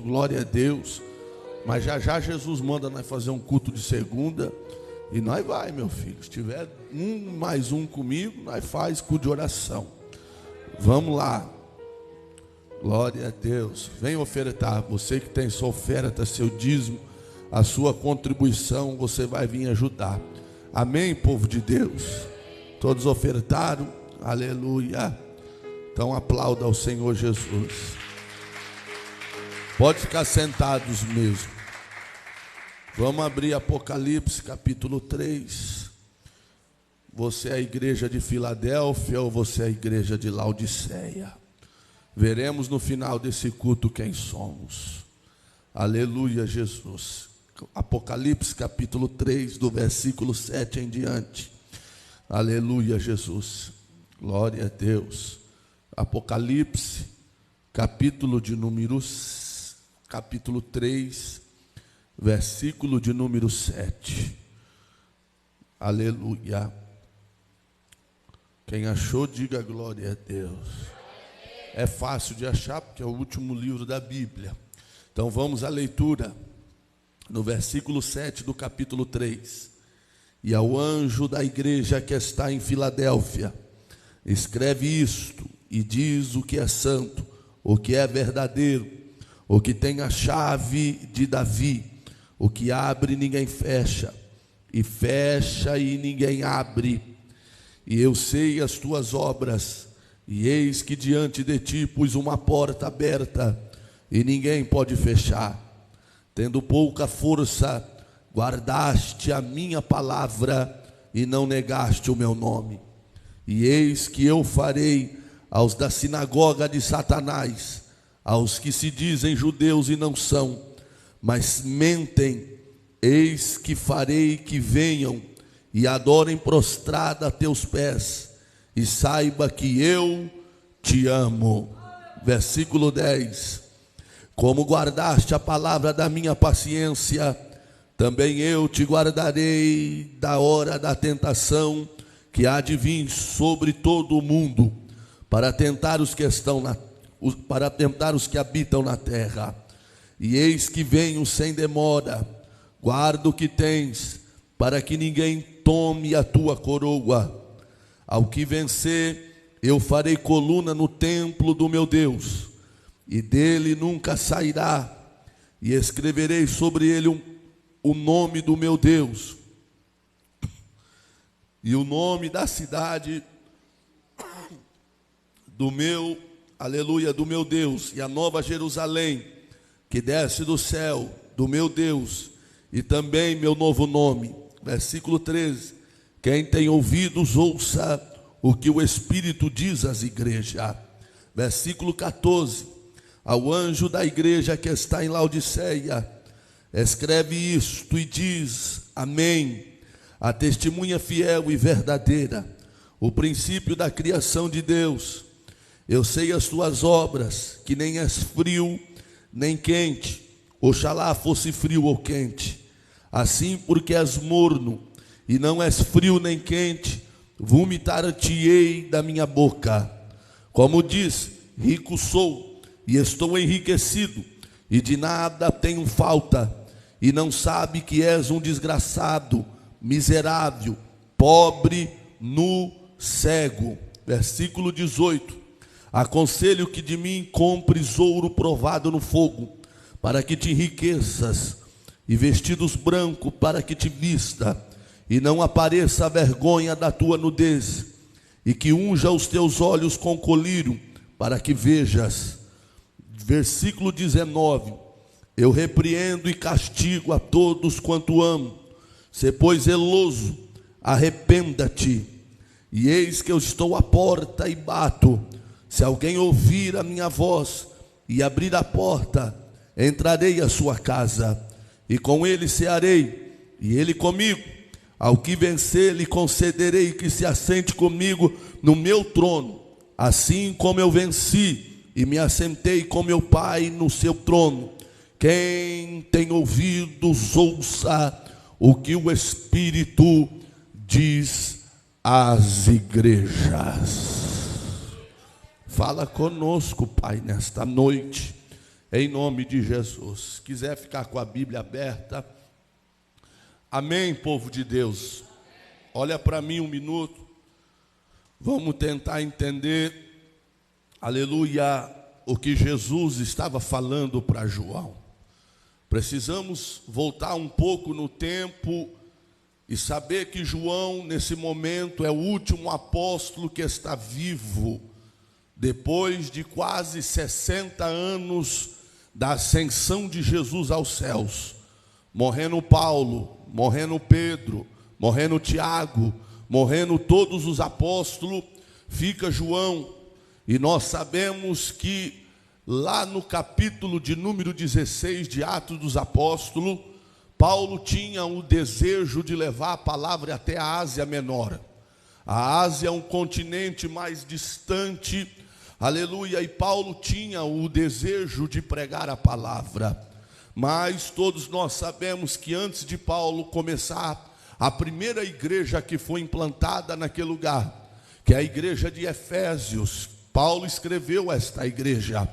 glória a Deus. Mas já já Jesus manda nós fazer um culto de segunda. E nós vai, meu filho. Se tiver mais um comigo, nós faz culto de oração. Vamos lá. Glória a Deus. Vem ofertar. Você que tem sua oferta, seu dízimo, a sua contribuição, você vai vir ajudar. Amém, povo de Deus? Todos ofertaram? Aleluia. Então aplauda ao Senhor Jesus. Pode ficar sentados mesmo. Vamos abrir Apocalipse capítulo 3. Você é a igreja de Filadélfia ou você é a igreja de Laodiceia? Veremos no final desse culto quem somos. Aleluia, Jesus. Apocalipse capítulo 3, do versículo 7 em diante. Aleluia, Jesus. Glória a Deus. Apocalipse, capítulo 3, versículo de número 7. Aleluia. Quem achou, diga glória a Deus. É fácil de achar porque é o último livro da Bíblia. Então vamos à leitura. No versículo 7 do capítulo 3. E ao anjo da igreja que está em Filadélfia, escreve isto e diz o que é santo, o que é verdadeiro, o que tem a chave de Davi, o que abre e ninguém fecha, e fecha e ninguém abre. E eu sei as tuas obras, e eis que diante de ti pus uma porta aberta, e ninguém pode fechar. Tendo pouca força, guardaste a minha palavra, e não negaste o meu nome. E eis que eu farei aos da sinagoga de Satanás, aos que se dizem judeus e não são, mas mentem, eis que farei que venham e adorem prostrada a teus pés, e saiba que eu te amo. Versículo 10. Como guardaste a palavra da minha paciência, também eu te guardarei da hora da tentação que há de vir sobre todo o mundo, para tentar os que habitam na terra. E eis que venho sem demora. Guarda o que tens, para que ninguém tome a tua coroa. Ao que vencer, eu farei coluna no templo do meu Deus, e dele nunca sairá, e escreverei sobre ele o nome do meu Deus, e o nome da cidade do meu, aleluia, do meu Deus, e a nova Jerusalém, que desce do céu, do meu Deus, e também meu novo nome. Versículo 13. Quem tem ouvidos, ouça o que o Espírito diz às igrejas. Versículo 14. Ao anjo da igreja que está em Laodiceia, escreve isto e diz: Amém. A testemunha fiel e verdadeira, o princípio da criação de Deus. Eu sei as tuas obras, que nem és frio nem quente. Oxalá fosse frio ou quente. Assim, porque és morno e não és frio nem quente, vomitar-te-ei da minha boca. Como diz, rico sou e estou enriquecido, e de nada tenho falta, e não sabe que és um desgraçado, miserável, pobre, nu, cego. Versículo 18. Aconselho que de mim compres ouro provado no fogo, para que te enriqueças, e vestidos brancos para que te vista, e não apareça a vergonha da tua nudez, e que unja os teus olhos com colírio, para que vejas. Versículo 19. Eu repreendo e castigo a todos quanto amo. Se pois zeloso, arrependa-te. E eis que eu estou à porta e bato. Se alguém ouvir a minha voz e abrir a porta, entrarei à sua casa, e com ele cearei, e ele comigo. Ao que vencer, lhe concederei que se assente comigo no meu trono, assim como eu venci e me assentei com meu Pai no seu trono. Quem tem ouvidos, ouça o que o Espírito diz às igrejas. Fala conosco, Pai, nesta noite. em nome de Jesus. Quiser ficar com a Bíblia aberta, amém, povo de Deus. Olha para mim um minuto, vamos tentar entender, aleluia, o que Jesus estava falando para João. Precisamos voltar um pouco no tempo e saber que João, nesse momento, é o último apóstolo que está vivo, depois de quase 60 anos da ascensão de Jesus aos céus. Morrendo Paulo, morrendo Pedro, morrendo Tiago, morrendo todos os apóstolos, fica João. E nós sabemos que lá no capítulo de número 16 de Atos dos Apóstolos, Paulo tinha o desejo de levar a palavra até a Ásia Menor. A Ásia é um continente mais distante, aleluia, e Paulo tinha o desejo de pregar a palavra. Mas todos nós sabemos que antes de Paulo começar a primeira igreja que foi implantada naquele lugar, que é a igreja de Efésios, Paulo escreveu esta igreja.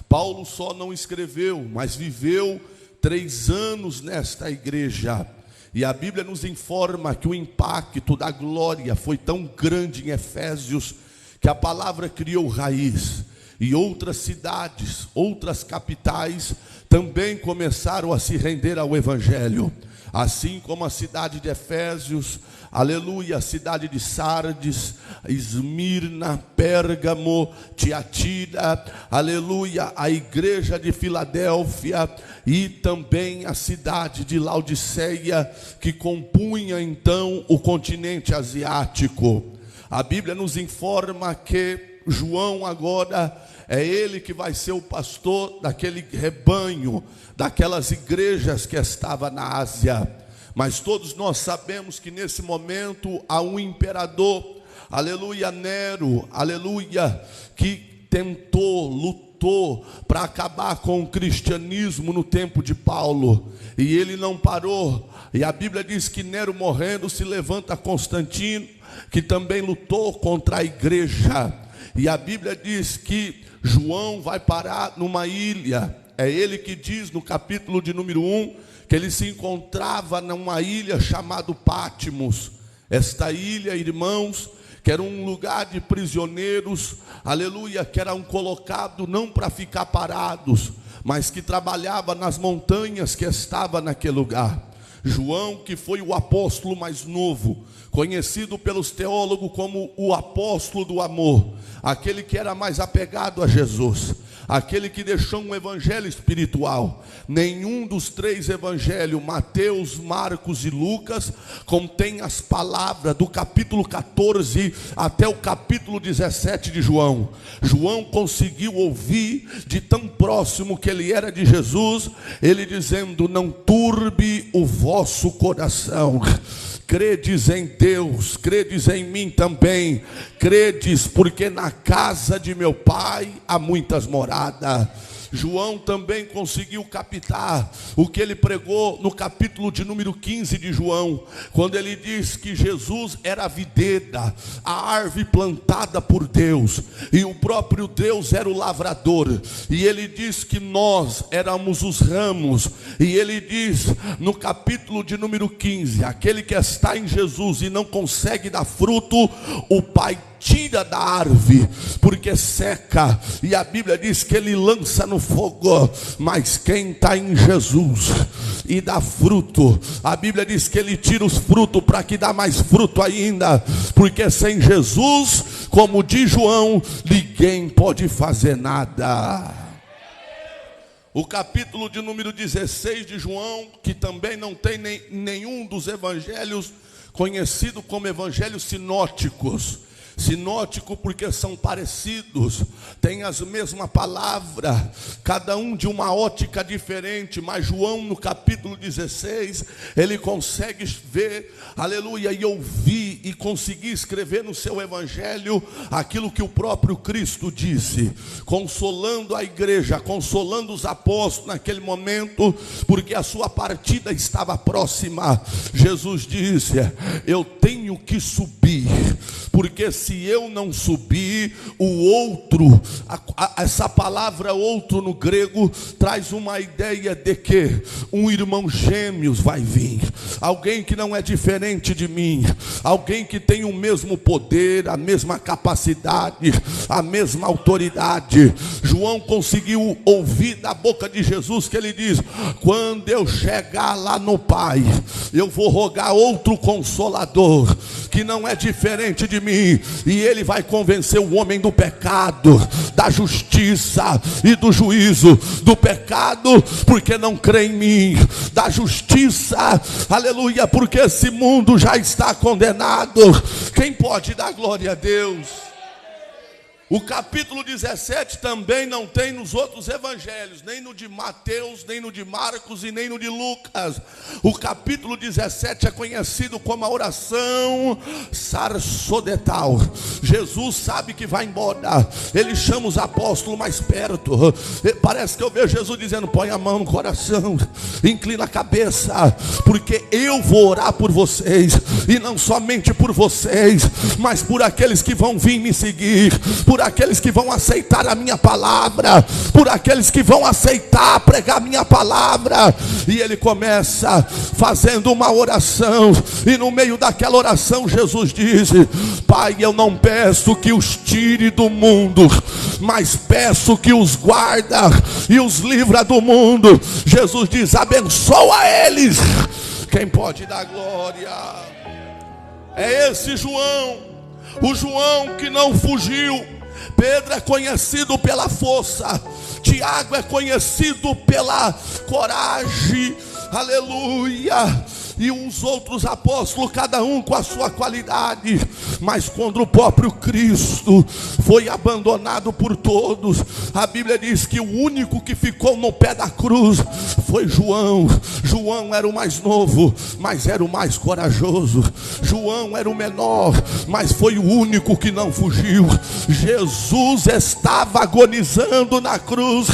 Paulo só não escreveu, mas viveu 3 anos nesta igreja. E a Bíblia nos informa que o impacto da glória foi tão grande em Efésios, que a palavra criou raiz. E outras cidades, outras capitais também começaram a se render ao Evangelho. Assim como a cidade de Efésios, aleluia, a cidade de Sardes, Esmirna, Pérgamo, Tiatira, aleluia, a igreja de Filadélfia e também a cidade de Laodiceia, que compunha então o continente asiático. A Bíblia nos informa que João agora é ele que vai ser o pastor daquele rebanho, daquelas igrejas que estava na Ásia. Mas todos nós sabemos que nesse momento há um imperador, aleluia, Nero, aleluia, que tentou, lutou para acabar com o cristianismo no tempo de Paulo, e ele não parou. E a Bíblia diz que Nero morrendo, se levanta Constantino, que também lutou contra a igreja. E a Bíblia diz que João vai parar numa ilha. É ele que diz no capítulo de número 1, que ele se encontrava numa ilha chamada Pátimos. Esta ilha, irmãos, que era um lugar de prisioneiros, aleluia, que eram colocados não para ficar parados, mas que trabalhava nas montanhas que estava naquele lugar. João, que foi o apóstolo mais novo, conhecido pelos teólogos como o apóstolo do amor, aquele que era mais apegado a Jesus, aquele que deixou um evangelho espiritual. Nenhum dos 3 evangelhos, Mateus, Marcos e Lucas, contém as palavras do capítulo 14 até o capítulo 17 de João. João conseguiu ouvir de tão próximo que ele era de Jesus, ele dizendo: não turbe o vosso coração. Credes em Deus, credes em mim também. Credes porque na casa de meu pai há muitas moradas. João também conseguiu captar o que ele pregou no capítulo de número 15 de João, quando ele diz que Jesus era a videira, a árvore plantada por Deus, e o próprio Deus era o lavrador, e ele diz que nós éramos os ramos. E ele diz no capítulo de número 15, aquele que está em Jesus e não consegue dar fruto, o Pai tira da árvore, porque seca, e a Bíblia diz que ele lança no fogo. Mas quem está em Jesus e dá fruto, a Bíblia diz que ele tira os frutos para que dá mais fruto ainda, porque sem Jesus, como diz João, ninguém pode fazer nada. O capítulo de número 16 de João, que também não tem nenhum dos evangelhos conhecido como evangelhos sinóticos. Sinótico porque são parecidos, têm as mesmas palavras, cada um de uma ótica diferente. Mas João, no capítulo 16, ele consegue ver, aleluia, e ouvir e conseguir escrever no seu evangelho aquilo que o próprio Cristo disse, consolando a igreja, consolando os apóstolos naquele momento, porque a sua partida estava próxima. Jesus disse: eu tenho que subir, porque se eu não subir, o outro, essa palavra outro no grego traz uma ideia de que um irmão gêmeos vai vir, alguém que não é diferente de mim, alguém que tem o mesmo poder, a mesma capacidade, a mesma autoridade. João conseguiu ouvir da boca de Jesus que ele diz: quando eu chegar lá no Pai, eu vou rogar outro Consolador, que não é diferente de mim, e ele vai convencer o homem do pecado, da justiça e do juízo. Do pecado, porque não crê em mim; da justiça, aleluia, porque esse mundo já está condenado. Quem pode dar glória a Deus? O capítulo 17 também não tem nos outros evangelhos, nem no de Mateus, nem no de Marcos e nem no de Lucas. O capítulo 17 é conhecido como a oração sarsodetal. Jesus sabe que vai embora, ele chama os apóstolos mais perto. Parece que eu vejo Jesus dizendo: põe a mão no coração, inclina a cabeça, porque eu vou orar por vocês, e não somente por vocês, mas por aqueles que vão vir me seguir, por aqueles que vão aceitar a minha palavra, por aqueles que vão aceitar pregar a minha palavra. E ele começa fazendo uma oração, e no meio daquela oração Jesus diz: Pai, eu não peço que os tire do mundo, mas peço que os guarda e os livra do mundo. Jesus diz: abençoa eles. Quem pode dar glória? É esse João, o João que não fugiu. Pedro é conhecido pela força, Tiago é conhecido pela coragem, aleluia, e os outros apóstolos, cada um com a sua qualidade. Mas quando o próprio Cristo foi abandonado por todos, a Bíblia diz que o único que ficou no pé da cruz foi João. João era o mais novo, mas era o mais corajoso. João era o menor, mas foi o único que não fugiu. Jesus estava agonizando na cruz,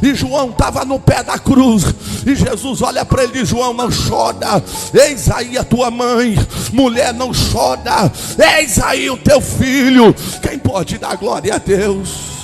e João estava no pé da cruz, e Jesus olha para ele e diz: João, não chora, eis aí a tua mãe. Mulher, não chora, eis aí o teu filho. Quem pode dar glória a Deus?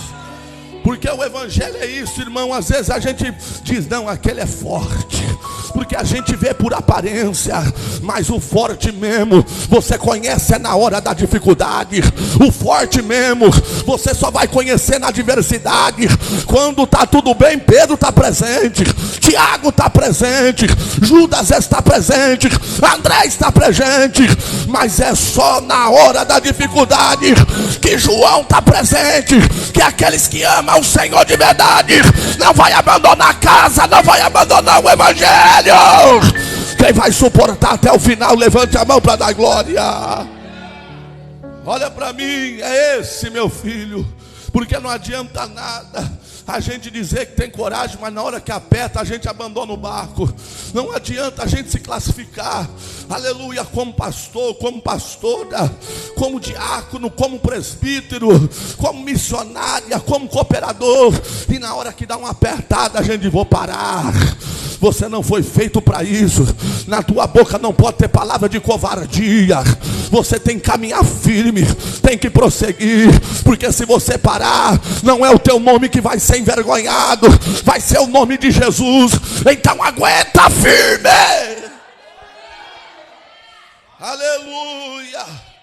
Porque o evangelho é isso, irmão. Às vezes a gente diz: não, aquele é forte, porque a gente vê por aparência, mas o forte mesmo, você conhece é na hora da dificuldade. O forte mesmo, você só vai conhecer na adversidade. Quando está tudo bem, Pedro está presente, Tiago está presente, Judas está presente, André está presente, mas é só na hora da dificuldade que João está presente. Que aqueles que amam o Senhor de verdade não vai abandonar a casa, não vai abandonar o evangelho. Quem vai suportar até o final, levante a mão para dar glória. Olha para mim, é esse meu filho. Porque não adianta nada a gente dizer que tem coragem, mas na hora que aperta a gente abandona o barco. Não adianta a gente se classificar, aleluia, como pastor, como pastora, como diácono, como presbítero, como missionária, como cooperador, e na hora que dá uma apertada a gente: vou parar. Você não foi feito para isso. Na tua boca não pode ter palavra de covardia. Você tem que caminhar firme, tem que prosseguir, porque se você parar, não é o teu nome que vai ser envergonhado, vai ser o nome de Jesus. Então aguenta firme. Aleluia.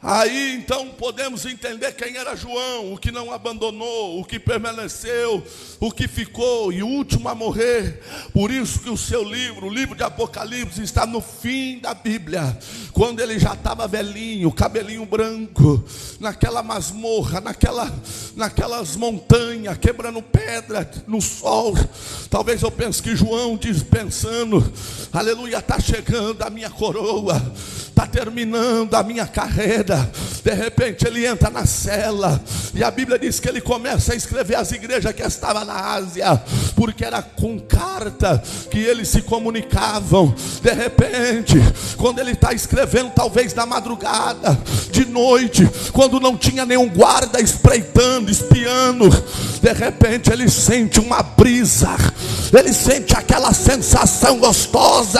Aí então podemos entender quem era João, o que não abandonou, o que permaneceu, o que ficou e o último a morrer. Por isso que o seu livro, o livro de Apocalipse, está no fim da Bíblia, quando ele já estava velhinho, cabelinho branco, naquela masmorra, naquelas montanhas, quebrando pedra no sol. Talvez eu pense que João diz, pensando: aleluia, está chegando a minha coroa, está terminando a minha carreira. De repente ele entra na cela, e a Bíblia diz que ele começa a escrever às igrejas que estavam na Ásia, porque era com carta que eles se comunicavam. De repente, quando ele está escrevendo, talvez na madrugada, de noite, quando não tinha nenhum guarda espreitando, espiando, de repente ele sente uma brisa, ele sente aquela sensação gostosa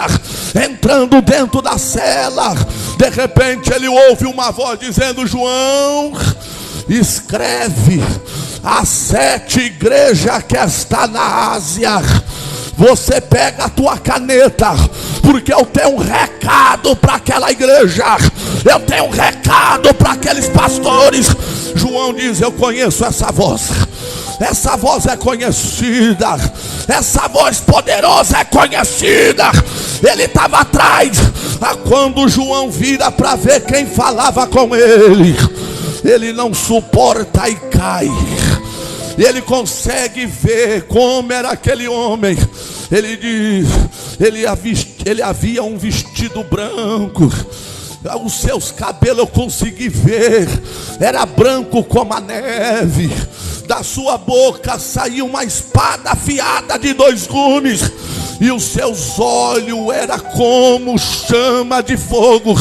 entrando dentro da cela. De repente ele ouve uma voz dizendo: João, escreve às 7 igrejas que está na Ásia. Você pega a tua caneta, porque eu tenho um recado para aquela igreja, eu tenho um recado para aqueles pastores. João diz: eu conheço essa voz. Essa voz é conhecida, essa voz poderosa é conhecida. Ele estava atrás. Quando João vira para ver quem falava com ele, ele não suporta e cai. Ele consegue ver como era aquele homem. Ele diz: ele havia um vestido branco. Os seus cabelos eu consegui ver, era branco como a neve. Da sua boca saiu uma espada afiada de 2 gumes, e os seus olhos era como chama de fogo.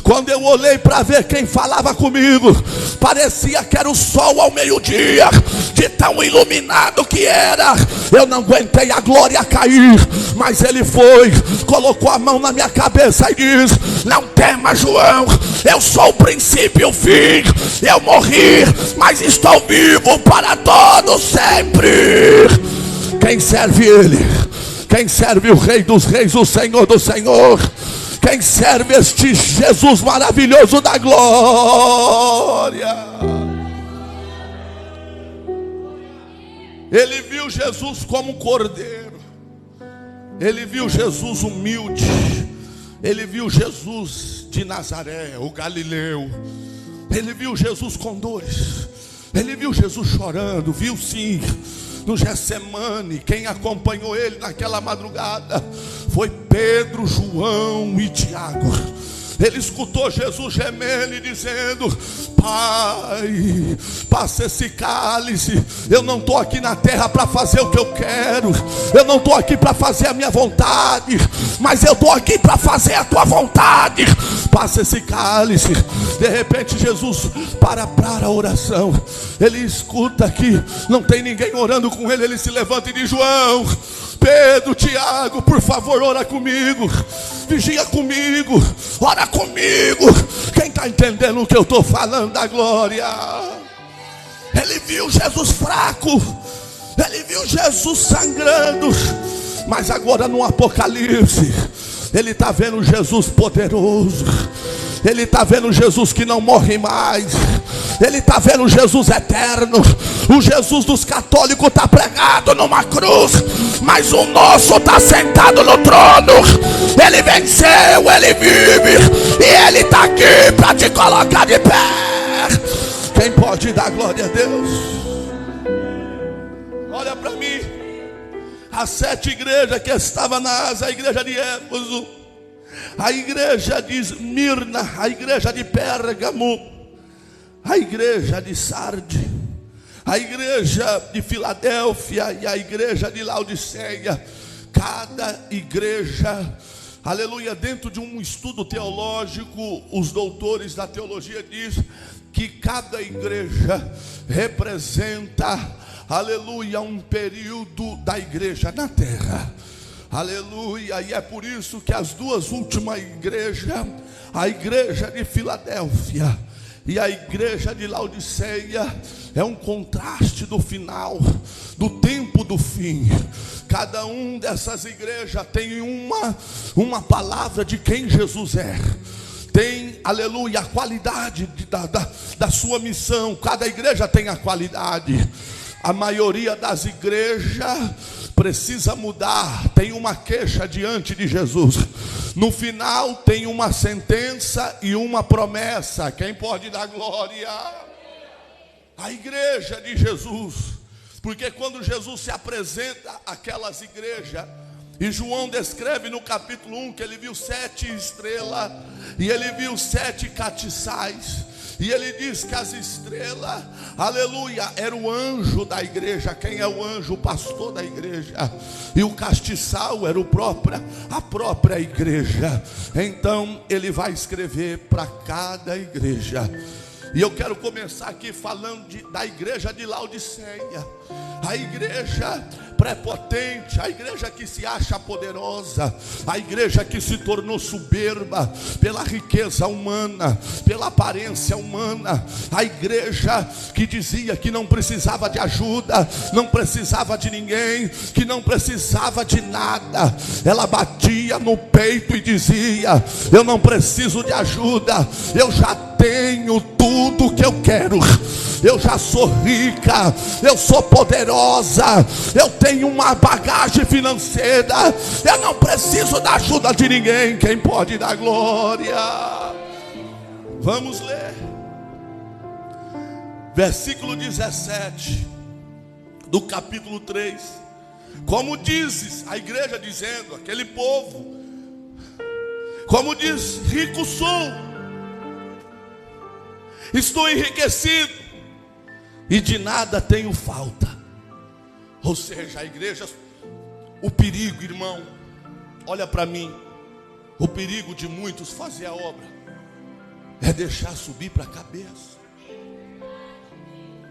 Quando eu olhei para ver quem falava comigo, parecia que era o sol ao meio-dia, de tão iluminado que era. Eu não aguentei a glória cair, mas ele foi, colocou a mão na minha cabeça e disse: não tema, João, eu sou o princípio e o fim. Eu morri, mas estou vivo para todo sempre. Quem serve ele? Quem serve o Rei dos Reis, o Senhor do Senhor? Quem serve este Jesus maravilhoso da glória? Ele viu Jesus como cordeiro. Ele viu Jesus humilde. Ele viu Jesus de Nazaré, o Galileu. Ele viu Jesus com dores. Ele viu Jesus chorando. Viu sim, no Getsemane. Quem acompanhou ele naquela madrugada foi Pedro, João e Tiago. Ele escutou Jesus gemendo e dizendo: Pai, passa esse cálice. Eu não estou aqui na terra para fazer o que eu quero. Eu não estou aqui para fazer a minha vontade, mas eu estou aqui para fazer a tua vontade. Passa esse cálice. De repente Jesus para a oração. Ele escuta que não tem ninguém orando com ele. Ele se levanta e diz: João, Pedro, Tiago, por favor, ora comigo. Vigia comigo, ora comigo. Quem está entendendo o que eu estou falando da glória? Ele viu Jesus fraco, ele viu Jesus sangrando, mas agora no Apocalipse ele está vendo Jesus poderoso. Ele está vendo Jesus que não morre mais. Ele está vendo Jesus eterno. O Jesus dos católicos está pregado numa cruz, mas o nosso está sentado no trono. Ele venceu, ele vive, e ele está aqui para te colocar de pé. Quem pode dar glória a Deus? Olha para mim. As 7 igrejas que estavam na Ásia: a igreja de Éfeso, a igreja de Esmirna, a igreja de Pérgamo, a igreja de Sardes, a igreja de Filadélfia e a igreja de Laodiceia. Cada igreja, aleluia, dentro de um estudo teológico, os doutores da teologia dizem que cada igreja representa, aleluia, um período da igreja na terra. Aleluia. E é por isso que as 2 últimas igrejas, a igreja de Filadélfia e a igreja de Laodiceia, é um contraste do final, do tempo do fim. Cada um dessas igrejas tem uma palavra de quem Jesus é. Tem, aleluia, a qualidade da sua missão. Cada igreja tem a qualidade. A maioria das igrejas precisa mudar, tem uma queixa diante de Jesus. No final tem uma sentença e uma promessa. Quem pode dar glória? A igreja de Jesus. Porque quando Jesus se apresenta àquelas igrejas, e João descreve no capítulo 1 que ele viu 7 estrelas, e ele viu 7 castiçais. E ele diz que as estrelas, aleluia, era o anjo da igreja. Quem é o anjo? O pastor da igreja. E o castiçal era a própria igreja. Então ele vai escrever para cada igreja. E eu quero começar aqui falando da igreja de Laodiceia. A igreja, prepotente, a igreja que se acha poderosa, a igreja que se tornou soberba pela riqueza humana, pela aparência humana, a igreja que dizia que não precisava de ajuda, não precisava de ninguém, que não precisava de nada. Ela batia no peito e dizia: eu não preciso de ajuda, eu já tenho tudo que eu quero, eu já sou rica, eu sou poderosa, eu tenho uma bagagem financeira, eu não preciso da ajuda de ninguém. Quem pode dar glória? Vamos ler versículo 17 do capítulo 3. Como dizes, a igreja dizendo, aquele povo, como diz: rico sou, estou enriquecido e de nada tenho falta. Ou seja, a igreja, o perigo, irmão, olha para mim, o perigo de muitos fazer a obra é deixar subir para a cabeça.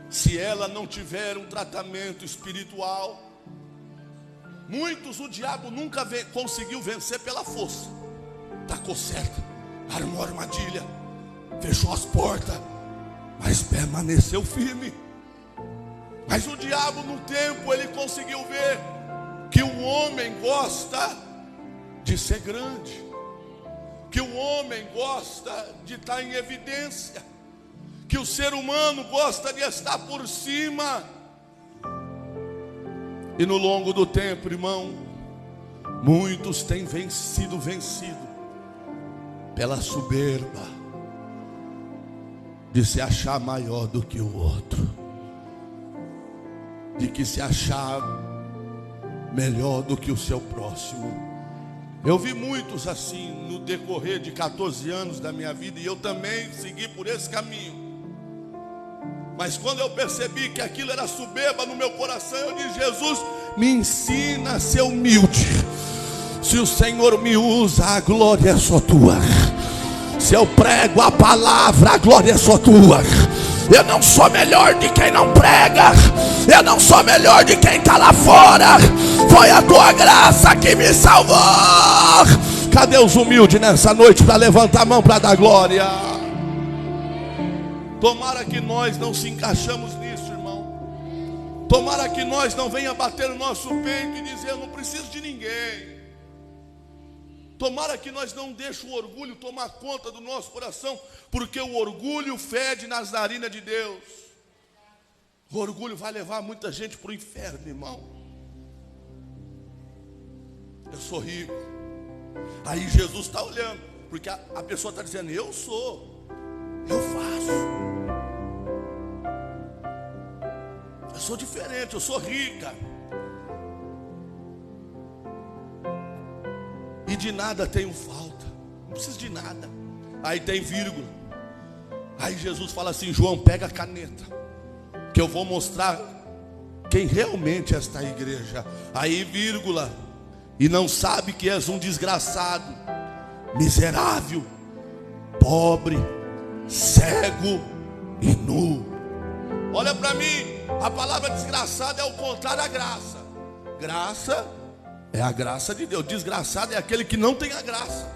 Se ela não tiver um tratamento espiritual, muitos o diabo nunca conseguiu vencer pela força. Tacou certo, armou armadilha, fechou as portas, mas permaneceu firme. Mas o diabo, no tempo, ele conseguiu ver que o homem gosta de ser grande, que o homem gosta de estar em evidência, que o ser humano gosta de estar por cima. E no longo do tempo, irmão, muitos têm sido vencidos pela soberba de se achar maior do que o outro, de que se achar melhor do que o seu próximo. Eu vi muitos assim no decorrer de 14 anos da minha vida, e eu também segui por esse caminho. Mas quando eu percebi que aquilo era soberba no meu coração, eu disse: Jesus, me ensina a ser humilde. Se o Senhor me usa, a glória é só tua. Se eu prego a palavra, a glória é só tua. Eu não sou melhor de quem não prega, eu não sou melhor de quem está lá fora. Foi a tua graça que me salvou. Cadê os humildes nessa noite para levantar a mão para dar glória? Tomara que nós não se encaixamos nisso, irmão. Tomara que nós não venha bater no nosso peito e dizer: eu não preciso de ninguém. Tomara que nós não deixemos o orgulho tomar conta do nosso coração, porque o orgulho fede nas narinas de Deus. O orgulho vai levar muita gente para o inferno, irmão. Eu sou rico. Aí Jesus está olhando, porque a pessoa está dizendo: eu sou, eu faço, eu sou diferente, eu sou rica, e de nada tenho falta, não preciso de nada. Aí tem vírgula. Aí Jesus fala assim: João, pega a caneta, que eu vou mostrar quem realmente é esta igreja. Aí vírgula: e não sabe que és um desgraçado, miserável, pobre, cego e nu. Olha para mim, a palavra desgraçado é o contrário da graça. Graça é a graça de Deus, desgraçado é aquele que não tem a graça.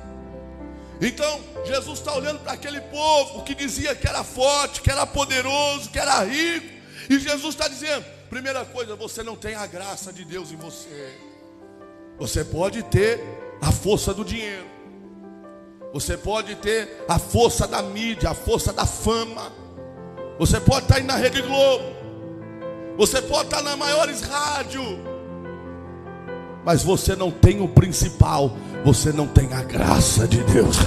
Então Jesus está olhando para aquele povo que dizia que era forte, que era poderoso, que era rico, e Jesus está dizendo: primeira coisa, você não tem a graça de Deus em você. Você pode ter a força do dinheiro, você pode ter a força da mídia, a força da fama, você pode estar aí na Rede Globo, você pode estar nas maiores rádios, mas você não tem o principal, você não tem a graça de Deus.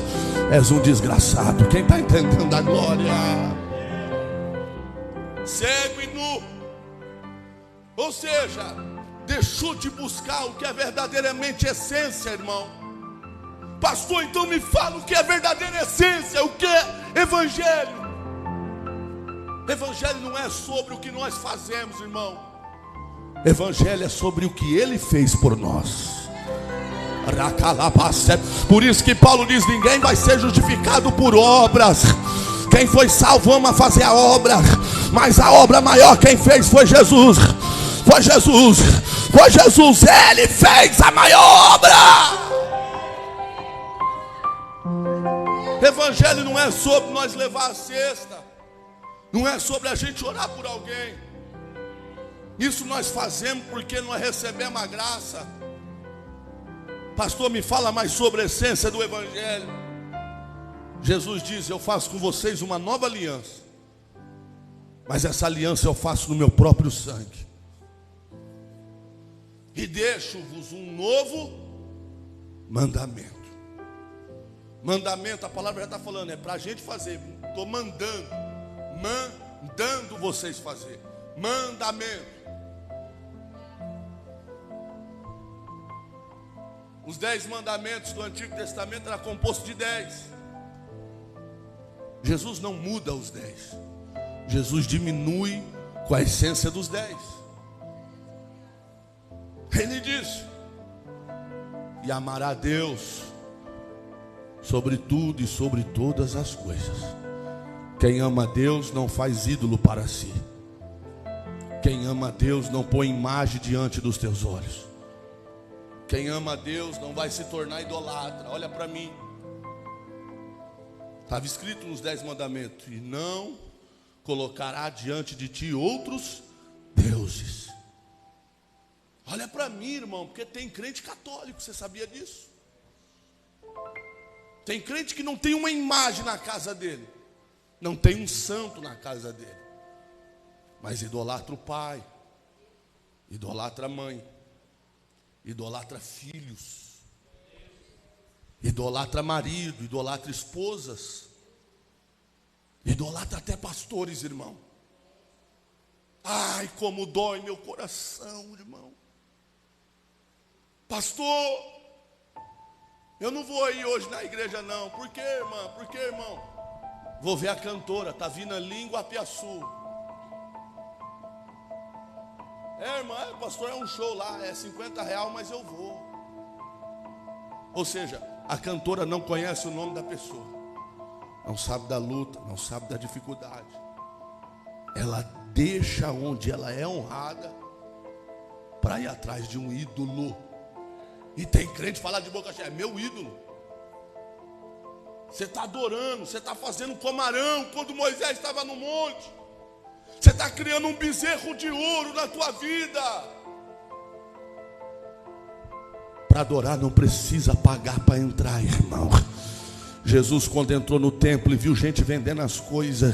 És um desgraçado. Quem está entendendo a glória? Cego e nu. Ou seja, deixou de buscar o que é verdadeiramente essência, irmão. Pastor, então me fala o que é verdadeira essência, o que é evangelho. Evangelho não é sobre o que nós fazemos, irmão. Evangelho é sobre o que Ele fez por nós. Por isso que Paulo diz: ninguém vai ser justificado por obras. Quem foi salvo ama fazer a obra, mas a obra maior quem fez foi Jesus. Foi Jesus. foi Jesus, Ele fez a maior obra. Evangelho não é sobre nós levar a cesta, não é sobre a gente orar por alguém. Isso nós fazemos porque nós recebemos a graça. Pastor, me fala mais sobre a essência do Evangelho. Jesus diz: eu faço com vocês uma nova aliança, mas essa aliança eu faço no meu próprio sangue. E deixo-vos um novo mandamento. Mandamento, a palavra já está falando, é para a gente fazer. Estou mandando vocês fazer. Mandamento. Os 10 mandamentos do Antigo Testamento eram compostos de 10. Jesus não muda os 10. Jesus diminui com a essência dos 10. Ele diz: e amará a Deus sobre tudo e sobre todas as coisas. Quem ama a Deus não faz ídolo para si. Quem ama a Deus não põe imagem diante dos teus olhos. Quem ama a Deus não vai se tornar idolatra. Olha para mim. Estava escrito nos 10 mandamentos: e não colocará diante de ti outros deuses. Olha para mim, irmão, porque tem crente católico, você sabia disso? Tem crente que não tem uma imagem na casa dele, não tem um santo na casa dele, mas idolatra o pai, idolatra a mãe, idolatra filhos, idolatra marido, idolatra esposas, idolatra até pastores, irmão. Ai, como dói meu coração, irmão. Pastor, eu não vou ir hoje na igreja não. Por quê, irmã? Por quê, irmão? Vou ver a cantora, está vindo ali em Guapiaçu. Irmã, pastor, é um show lá, é R$50, mas eu vou. Ou seja, a cantora não conhece o nome da pessoa, não sabe da luta, não sabe da dificuldade. Ela deixa onde ela é honrada para ir atrás de um ídolo. E tem crente falar de boca cheia: é meu ídolo. Você está adorando, você está fazendo como Arão quando Moisés estava no monte. Você está criando um bezerro de ouro na tua vida. Para adorar não precisa pagar para entrar, irmão. Jesus, quando entrou no templo e viu gente vendendo as coisas,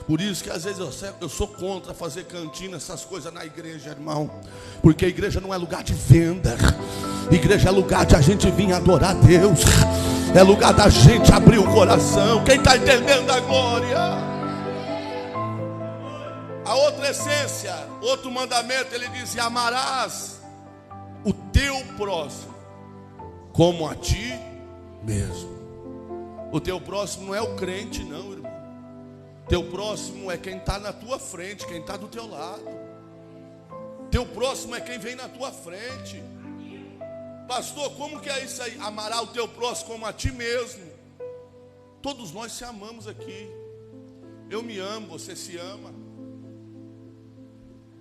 por isso que às vezes eu sou contra fazer cantina, essas coisas na igreja, irmão. Porque a igreja não é lugar de venda. Igreja é lugar de a gente vir adorar a Deus. É lugar da gente abrir o coração. Quem está entendendo a glória? A outra essência, outro mandamento, ele diz: e amarás o teu próximo como a ti mesmo. O teu próximo não é o crente não, irmão. Teu próximo é quem está na tua frente, quem está do teu lado. Teu próximo é quem vem na tua frente. Pastor, como que é isso aí? Amará o teu próximo como a ti mesmo. Todos nós se amamos aqui. Eu me amo, você se ama.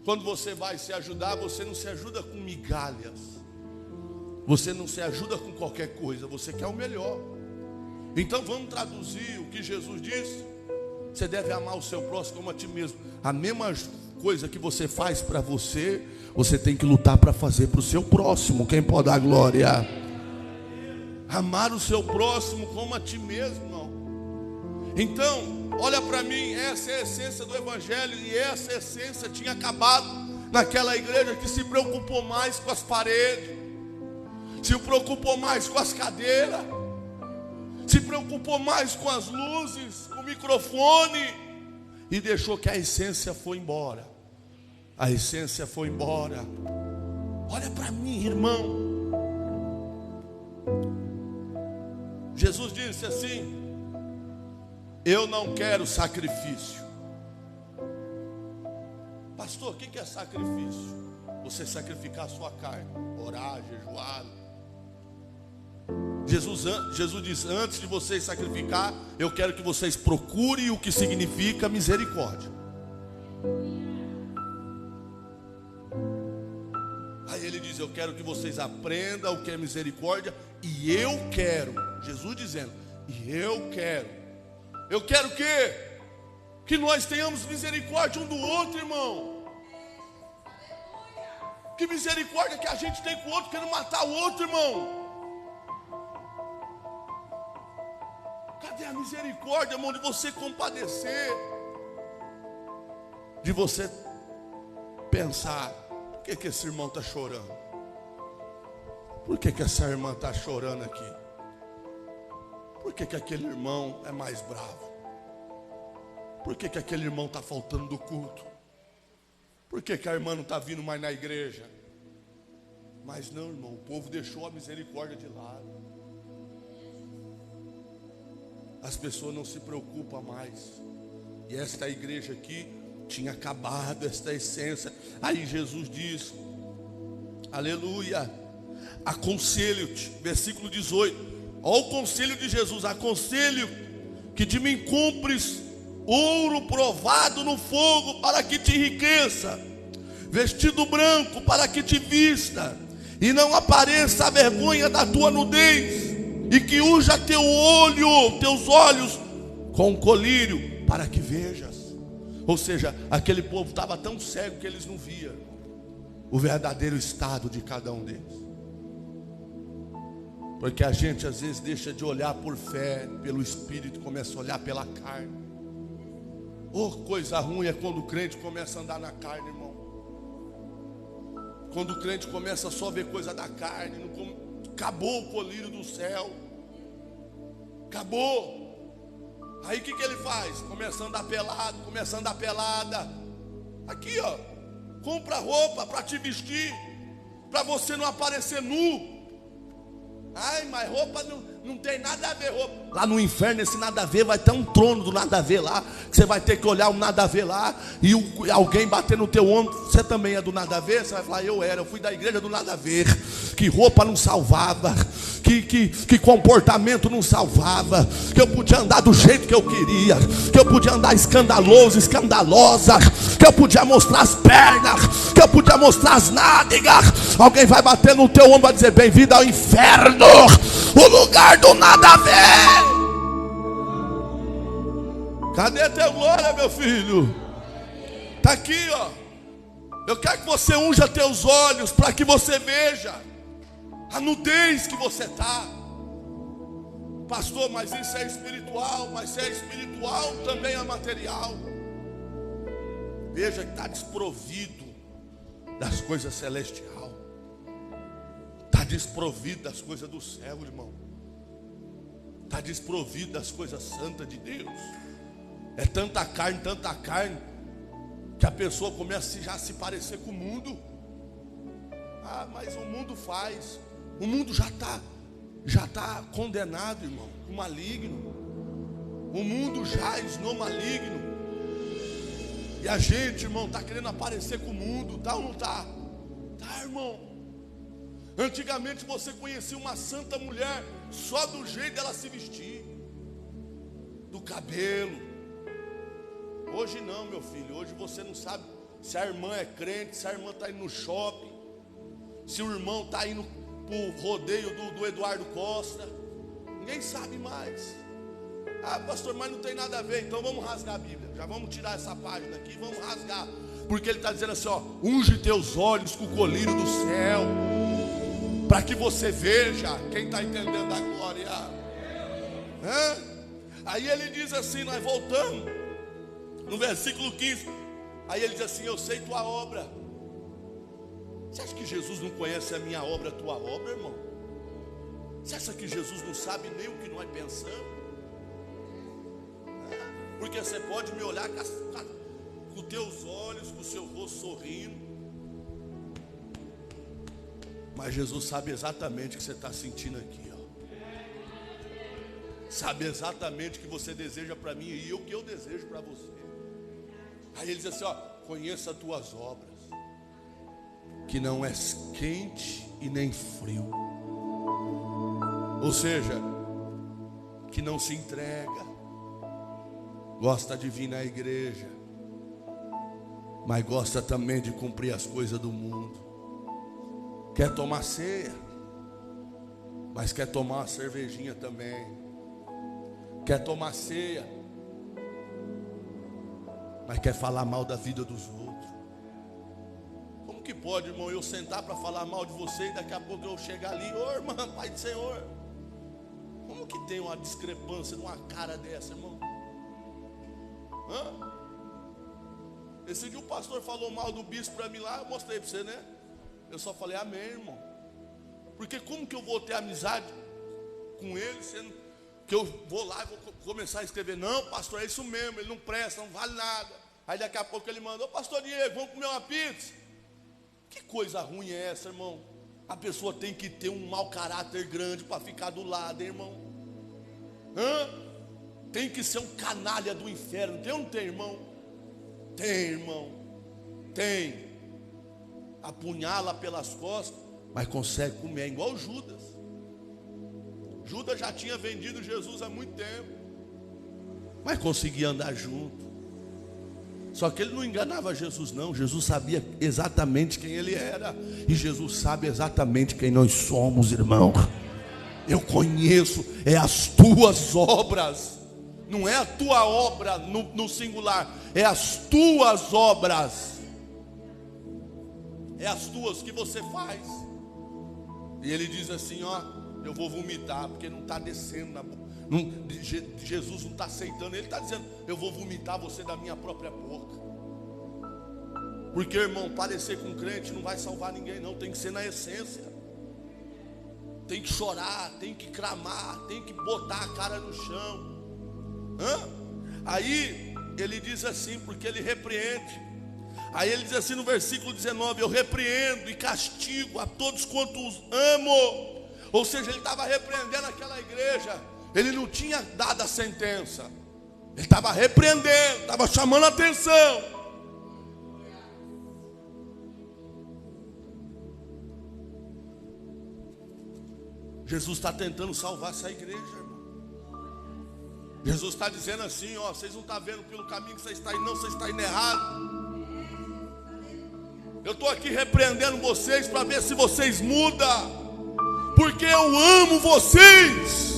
Quando você vai se ajudar, você não se ajuda com migalhas. Você não se ajuda com qualquer coisa, você quer o melhor. Então vamos traduzir o que Jesus disse. Você deve amar o seu próximo como a ti mesmo. A mesma coisa que você faz para você, você tem que lutar para fazer para o seu próximo. Quem pode dar glória? Amar o seu próximo como a ti mesmo, irmão. Então, olha para mim, essa é a essência do Evangelho. E essa essência tinha acabado naquela igreja que se preocupou mais com as paredes, se preocupou mais com as cadeiras, se preocupou mais com as luzes, com o microfone, e deixou que a essência foi embora. A essência foi embora. Olha para mim, irmão. Jesus disse assim: eu não quero sacrifício. Pastor, o que é sacrifício? Você sacrificar a sua carne, orar, jejuar. Jesus diz: antes de vocês sacrificar, eu quero que vocês procurem o que significa misericórdia. Aí quero que vocês aprendam o que é misericórdia. E eu quero, Jesus dizendo, e eu quero o quê? Que nós tenhamos misericórdia um do outro, irmão. Que misericórdia que a gente tem com o outro, querendo matar o outro, irmão. Cadê a misericórdia, irmão, de você compadecer? De você pensar, por que esse irmão está chorando? Por que essa irmã está chorando aqui? Por que aquele irmão é mais bravo? Por que aquele irmão está faltando do culto? Por que a irmã não está vindo mais na igreja? Mas não, irmão, o povo deixou a misericórdia de lado. As pessoas não se preocupam mais. E esta igreja aqui tinha acabado esta essência. Aí Jesus diz, aleluia, aconselho-te, versículo 18. Olha o conselho de Jesus: aconselho que de mim cumpres ouro provado no fogo, para que te enriqueça, vestido branco para que te vista, e não apareça a vergonha da tua nudez, e que unja teus olhos com colírio, para que vejas. Ou seja, aquele povo estava tão cego que eles não viam o verdadeiro estado de cada um deles. Porque a gente às vezes deixa de olhar por fé, pelo Espírito, começa a olhar pela carne. Oh, coisa ruim é quando o crente começa a andar na carne, irmão. Quando o crente começa a só ver coisa da carne, acabou o colírio do céu. Acabou. Aí o que ele faz? Começa a andar pelado, começa a andar pelada. Aqui, ó, compra roupa para te vestir, para você não aparecer nu. Ai, mas roupa não tem nada a ver, roupa. Lá no inferno esse nada a ver vai ter um trono do nada a ver lá, que você vai ter que olhar um nada a ver lá, e alguém bater no teu ombro, você também é do nada a ver, você vai falar, eu fui da igreja do nada a ver, que roupa não salvava, que comportamento não salvava, que eu podia andar do jeito que eu queria, que eu podia andar escandaloso, escandalosa, que eu podia mostrar as pernas, que eu podia mostrar as nádegas. Alguém vai bater no teu ombro e vai dizer, bem-vindo ao inferno, o lugar do nada a ver. Cadê teu glória, meu filho? Está aqui, ó. Eu quero que você unja teus olhos, para que você veja a nudez que você está. Pastor, mas isso é espiritual. Mas se é espiritual, também é material. Veja que está desprovido das coisas celestiais. Está desprovido das coisas do céu, irmão. Está desprovido das coisas santas de Deus. É tanta carne, que a pessoa começa já a se parecer com o mundo. Ah, mas o mundo faz. O mundo já está condenado, irmão, o maligno. O mundo jaz no maligno. E a gente, irmão, está querendo aparecer com o mundo. Tá ou não está? Tá, irmão. Antigamente você conhecia uma santa mulher só do jeito dela se vestir, do cabelo. Hoje não, meu filho. Hoje você não sabe se a irmã é crente, se a irmã está indo no shopping, se o irmão está indo para o rodeio do Eduardo Costa. Ninguém sabe mais. Ah, pastor, mas não tem nada a ver. Então vamos rasgar a Bíblia. Já vamos tirar essa página aqui, vamos rasgar. Porque ele está dizendo assim, ó, unge teus olhos com o colírio do céu, para que você veja. Quem está entendendo a glória? Aí ele diz assim, nós voltamos no versículo 15. Aí ele diz assim, eu sei tua obra. Você acha que Jesus não conhece a minha obra, a tua obra, irmão? Você acha que Jesus não sabe nem o que nós pensamos? Porque você pode me olhar com os teus olhos, com o seu rosto sorrindo, mas Jesus sabe exatamente o que você está sentindo aqui, ó. Sabe exatamente o que você deseja para mim e o que eu desejo para você. Aí ele diz assim, ó, conheça as tuas obras, que não és quente e nem frio. Ou seja, que não se entrega, gosta de vir na igreja, mas gosta também de cumprir as coisas do mundo. quer tomar ceia, mas quer tomar uma cervejinha também. Quer tomar ceia, mas quer falar mal da vida dos outros. Como que pode, irmão, eu sentar para falar mal de você e daqui a pouco eu chegar ali, ô irmã, Pai do Senhor? Como que tem uma discrepância numa cara dessa, irmão? Hã? Esse dia o pastor falou mal do bispo para mim lá, eu mostrei para você, né? Eu só falei amém, irmão. Porque como que eu vou ter amizade com ele, sendo que eu vou lá e vou começar a escrever, não, pastor, é isso mesmo, ele não presta, não vale nada. Aí daqui a pouco ele manda, ô pastor Diego, vamos comer uma pizza. Que coisa ruim é essa, irmão? A pessoa tem que ter um mau caráter grande para ficar do lado, hein, irmão? Hã? Tem que ser um canalha do inferno. Tem ou não tem, irmão? Tem, irmão. Tem. Apunhala pelas costas, mas consegue comer, igual Judas. Judas já tinha vendido Jesus há muito tempo, mas conseguia andar junto. Só que ele não enganava Jesus não. Jesus sabia exatamente quem ele era. E Jesus sabe exatamente quem nós somos, irmão. Eu conheço, é as tuas obras. Não é a tua obra no singular, é as tuas obras. É as tuas que você faz. E ele diz assim, ó, eu vou vomitar, porque não está descendo na boca. Jesus não está aceitando. Ele está dizendo, eu vou vomitar você da minha própria boca. Porque, irmão, parecer com crente não vai salvar ninguém não. Tem que ser na essência. Tem que chorar, tem que clamar, tem que botar a cara no chão. Aí ele diz assim, porque ele repreende. Aí ele diz assim no versículo 19, eu repreendo e castigo a todos quantos amo. Ou seja, ele estava repreendendo aquela igreja. Ele não tinha dado a sentença. Ele estava repreendendo, estava chamando a atenção. Jesus está tentando salvar essa igreja, irmão. Jesus está dizendo assim, ó, vocês não estão vendo pelo caminho que você está indo, não, você está indo errado. Eu estou aqui repreendendo vocês para ver se vocês mudam. Porque eu amo vocês.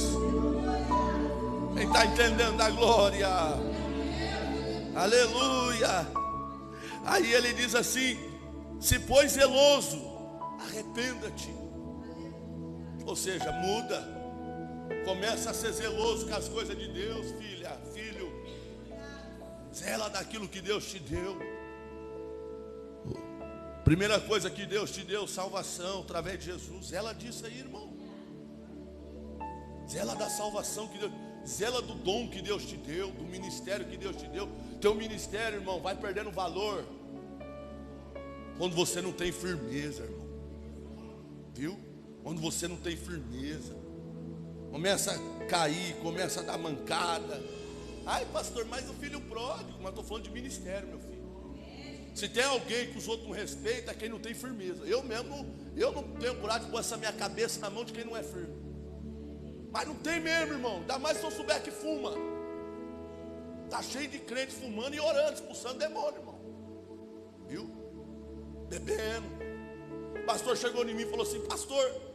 Quem está entendendo da glória? Aleluia. Aí ele diz assim, se pois zeloso, arrependa-te. Ou seja, muda. Começa a ser zeloso com as coisas de Deus, filha, filho. Zela daquilo que Deus te deu. Primeira coisa que Deus te deu, salvação através de Jesus. Zela disso aí, irmão. Zela da salvação que Deus, zela do dom que Deus te deu, do ministério que Deus te deu. Teu ministério, irmão, vai perdendo valor quando você não tem firmeza, irmão. Viu? Quando você não tem firmeza, começa a cair, começa a dar mancada. Ai, pastor, mas o filho pródigo. Mas estou falando de ministério, meu filho. Se tem alguém que os outros não respeitam, é quem não tem firmeza. Eu mesmo, eu não tenho coragem de pôr essa minha cabeça na mão de quem não é firme. Mas não tem mesmo, irmão. Ainda mais se eu souber que fuma. Está cheio de crente fumando e orando, expulsando demônio, irmão. Viu? Bebendo. O pastor chegou em mim e falou assim, pastor,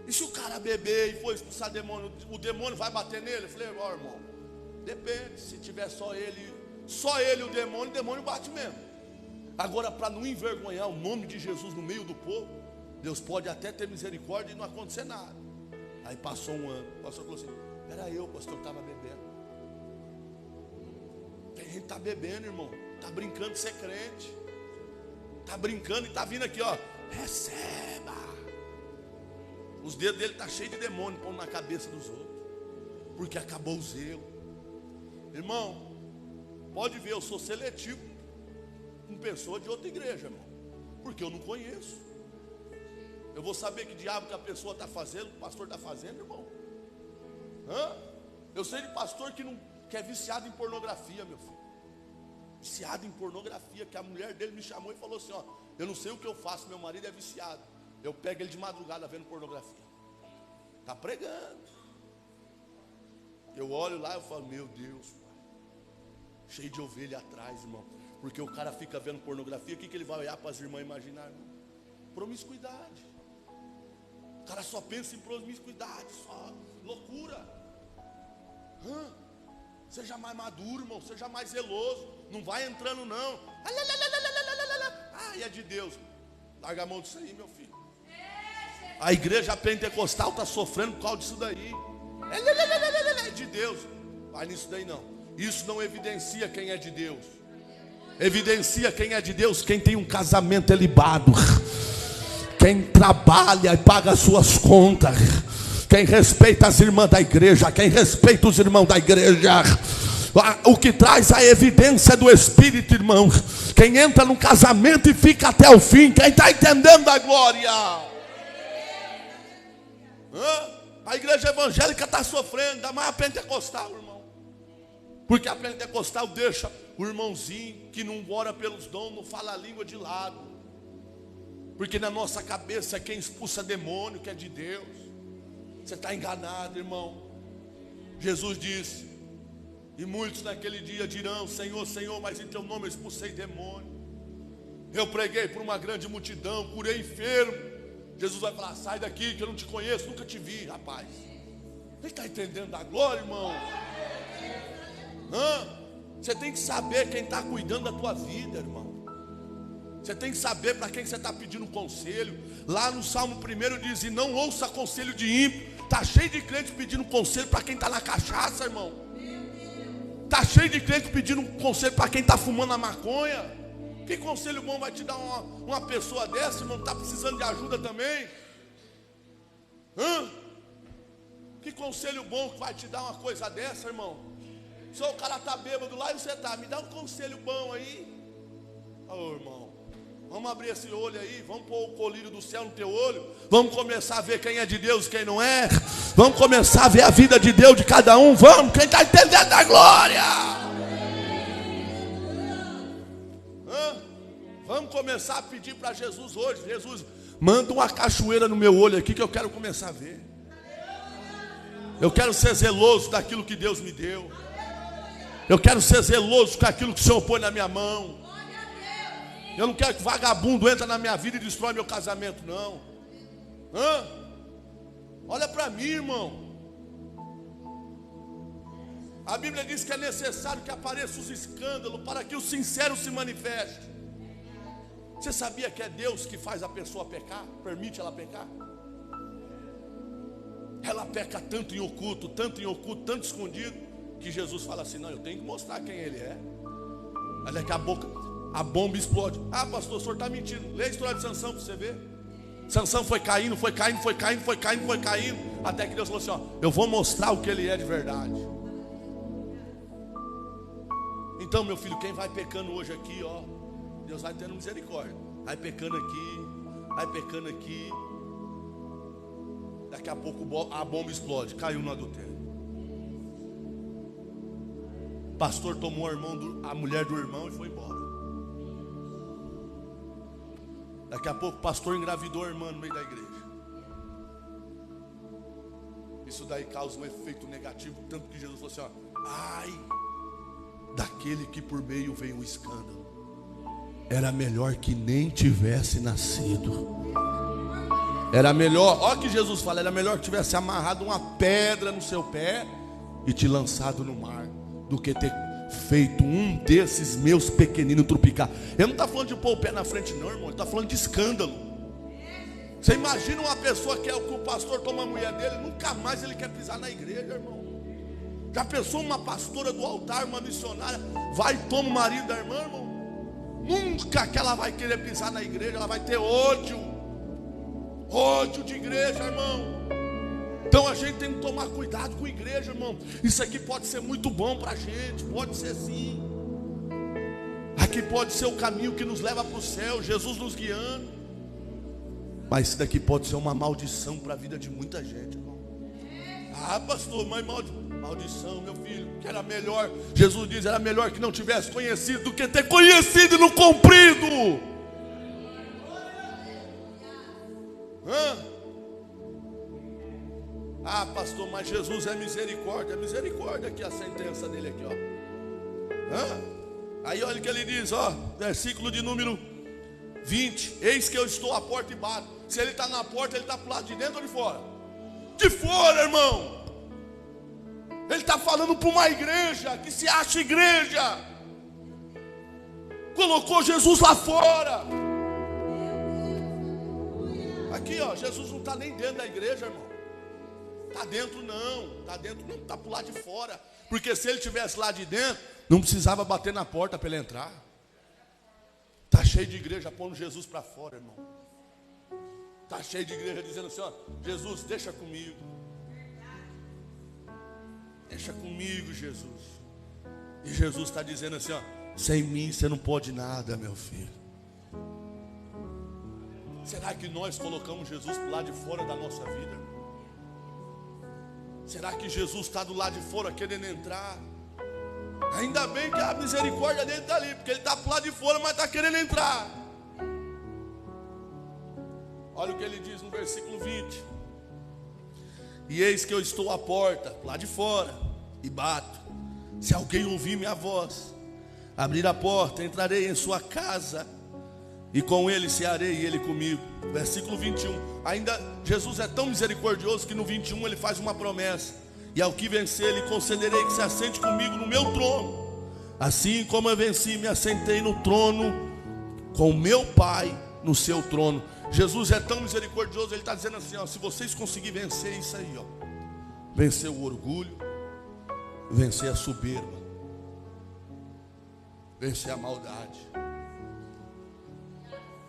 e se o cara beber e for expulsar demônio, o demônio vai bater nele? Eu falei, ó, irmão, depende. Se tiver só ele o demônio bate mesmo. Agora, para não envergonhar o nome de Jesus no meio do povo, Deus pode até ter misericórdia e não acontecer nada. Aí passou um ano, o pastor falou assim, era eu, pastor, que estava bebendo. Tem gente que está bebendo, irmão, está brincando de ser crente, está brincando e está vindo aqui, ó, receba. Os dedos dele estão cheios de demônio pondo na cabeça dos outros, porque acabou o zelo. Irmão, pode ver, eu sou seletivo com pessoa de outra igreja, irmão, porque eu não conheço. Eu vou saber que diabo que a pessoa está fazendo, que o pastor está fazendo, irmão? Eu sei de pastor que é viciado em pornografia, meu filho. Viciado em pornografia, que a mulher dele me chamou e falou assim, ó, eu não sei o que eu faço, meu marido é viciado. Eu pego ele de madrugada vendo pornografia. Está pregando. Eu olho lá e falo, meu Deus, pai, cheio de ovelha atrás, irmão. Porque o cara fica vendo pornografia, o que ele vai olhar para as irmãs imaginar? Promiscuidade. O cara só pensa em promiscuidade, só loucura. Seja mais maduro, irmão, seja mais zeloso. Não vai entrando não. É de Deus. Larga a mão disso aí, meu filho. A igreja pentecostal está sofrendo por causa disso daí. É de Deus. Vai nisso daí não. Isso não evidencia quem é de Deus. Evidencia quem é de Deus quem tem um casamento ilibado, quem trabalha e paga as suas contas, quem respeita as irmãs da igreja, quem respeita os irmãos da igreja. O que traz a evidência do Espírito, irmão, quem entra no casamento e fica até o fim. Quem está entendendo a glória? A igreja evangélica está sofrendo, ainda mais a pentecostal, irmão. Porque a pentecostal deixa o irmãozinho que não ora pelos dons, não fala a língua de lado. Porque na nossa cabeça quem expulsa demônio que é de Deus. Você está enganado, irmão. Jesus disse: e muitos naquele dia dirão: Senhor, Senhor, mas em teu nome eu expulsei demônio. Eu preguei por uma grande multidão, curei enfermo. Jesus vai falar: sai daqui que eu não te conheço, nunca te vi, rapaz. Você está entendendo a glória, irmão? Você tem que saber quem está cuidando da tua vida, irmão. Você tem que saber para quem você está pedindo conselho. Lá no Salmo 1 diz: e não ouça conselho de ímpio. Está cheio de crente pedindo conselho para quem está na cachaça, irmão. Está cheio de crente pedindo conselho para quem está fumando a maconha. Que conselho bom vai te dar uma pessoa dessa, irmão? Está precisando de ajuda também? Que conselho bom que vai te dar uma coisa dessa, irmão? Só o cara está bêbado lá e você está: me dá um conselho bom aí. Irmão, vamos abrir esse olho aí, vamos pôr o colírio do céu no teu olho. Vamos começar a ver quem é de Deus e quem não é. Vamos começar a ver a vida de Deus de cada um. Vamos, quem está entendendo a glória? Vamos começar a pedir para Jesus hoje: Jesus, manda uma cachoeira no meu olho aqui que eu quero começar a ver. Eu quero ser zeloso daquilo que Deus me deu. Eu quero ser zeloso com aquilo que o Senhor põe na minha mão. Eu não quero que vagabundo entre na minha vida e destrói meu casamento, não. Olha para mim, irmão. A Bíblia diz que é necessário que apareçam os escândalos para que o sincero se manifeste. Você sabia que é Deus que faz a pessoa pecar? Permite ela pecar? Ela peca tanto em oculto, tanto escondido, que Jesus fala assim: não, eu tenho que mostrar quem Ele é. Mas daqui a pouco a bomba explode. Pastor, o senhor está mentindo. Lê a história de Sansão para você ver. Sansão foi caindo, até que Deus falou assim: eu vou mostrar o que ele é de verdade. Então, meu filho, quem vai pecando hoje aqui, Deus vai tendo misericórdia. Vai pecando aqui. Daqui a pouco a bomba explode. Caiu no adultério. Pastor tomou a mulher do irmão e foi embora. Daqui a pouco o pastor engravidou a irmã no meio da igreja. Isso daí causa um efeito negativo, tanto que Jesus falou assim: ai daquele que por meio veio um escândalo. Era melhor que nem tivesse nascido. Era melhor, olha o que Jesus fala: era melhor que tivesse amarrado uma pedra no seu pé e te lançado no mar, do que ter feito um desses meus pequeninos trupicar. Eu não estou falando de pôr o pé na frente não, irmão. Eu estou falando de escândalo. Você imagina uma pessoa que é o que o pastor toma a mulher dele, nunca mais ele quer pisar na igreja, irmão. Já pensou uma pastora do altar, uma missionária, vai e toma o marido da irmã, irmão? Nunca que ela vai querer pisar na igreja. Ela vai ter ódio de igreja, irmão. Então a gente tem que tomar cuidado com a igreja, irmão. Isso aqui pode ser muito bom para a gente, pode ser sim. Aqui pode ser o caminho que nos leva para o céu, Jesus nos guiando. Mas isso daqui pode ser uma maldição para a vida de muita gente, irmão. Pastor, mas maldição, meu filho, que era melhor, Jesus diz, era melhor que não tivesse conhecido do que ter conhecido e não cumprido. Pastor, mas Jesus é misericórdia. É misericórdia aqui a sentença dele aqui, Aí olha o que ele diz, ó, versículo de número 20. Eis que eu estou à porta e bato. Se ele está na porta, ele está para o lado de dentro ou de fora? De fora, irmão. Ele está falando para uma igreja que se acha igreja. Colocou Jesus lá fora. Aqui, ó, Jesus não está nem dentro da igreja, irmão. Está dentro não, está para o lado de fora. Porque se ele estivesse lá de dentro, não precisava bater na porta para ele entrar. Está cheio de igreja pondo Jesus para fora, irmão. Está cheio de igreja dizendo assim, ó, Jesus, deixa comigo. Deixa comigo, Jesus. E Jesus está dizendo assim, ó, sem mim você não pode nada, meu filho. Será que nós colocamos Jesus do lado de fora da nossa vida? Será que Jesus está do lado de fora querendo entrar? Ainda bem que a misericórdia dele está ali, porque ele está do lado de fora, mas está querendo entrar. Olha o que ele diz no versículo 20. E eis que eu estou à porta, lá de fora, e bato. Se alguém ouvir minha voz, abrir a porta, entrarei em sua casa, e com ele cearei e ele comigo. Versículo 21. Ainda Jesus é tão misericordioso que no 21 ele faz uma promessa. E ao que vencer, lhe concederei que se assente comigo no meu trono. Assim como eu venci, me assentei no trono com meu Pai no seu trono. Jesus é tão misericordioso, ele está dizendo assim, ó, se vocês conseguirem vencer isso aí, ó, vencer o orgulho, vencer a soberba, vencer a maldade,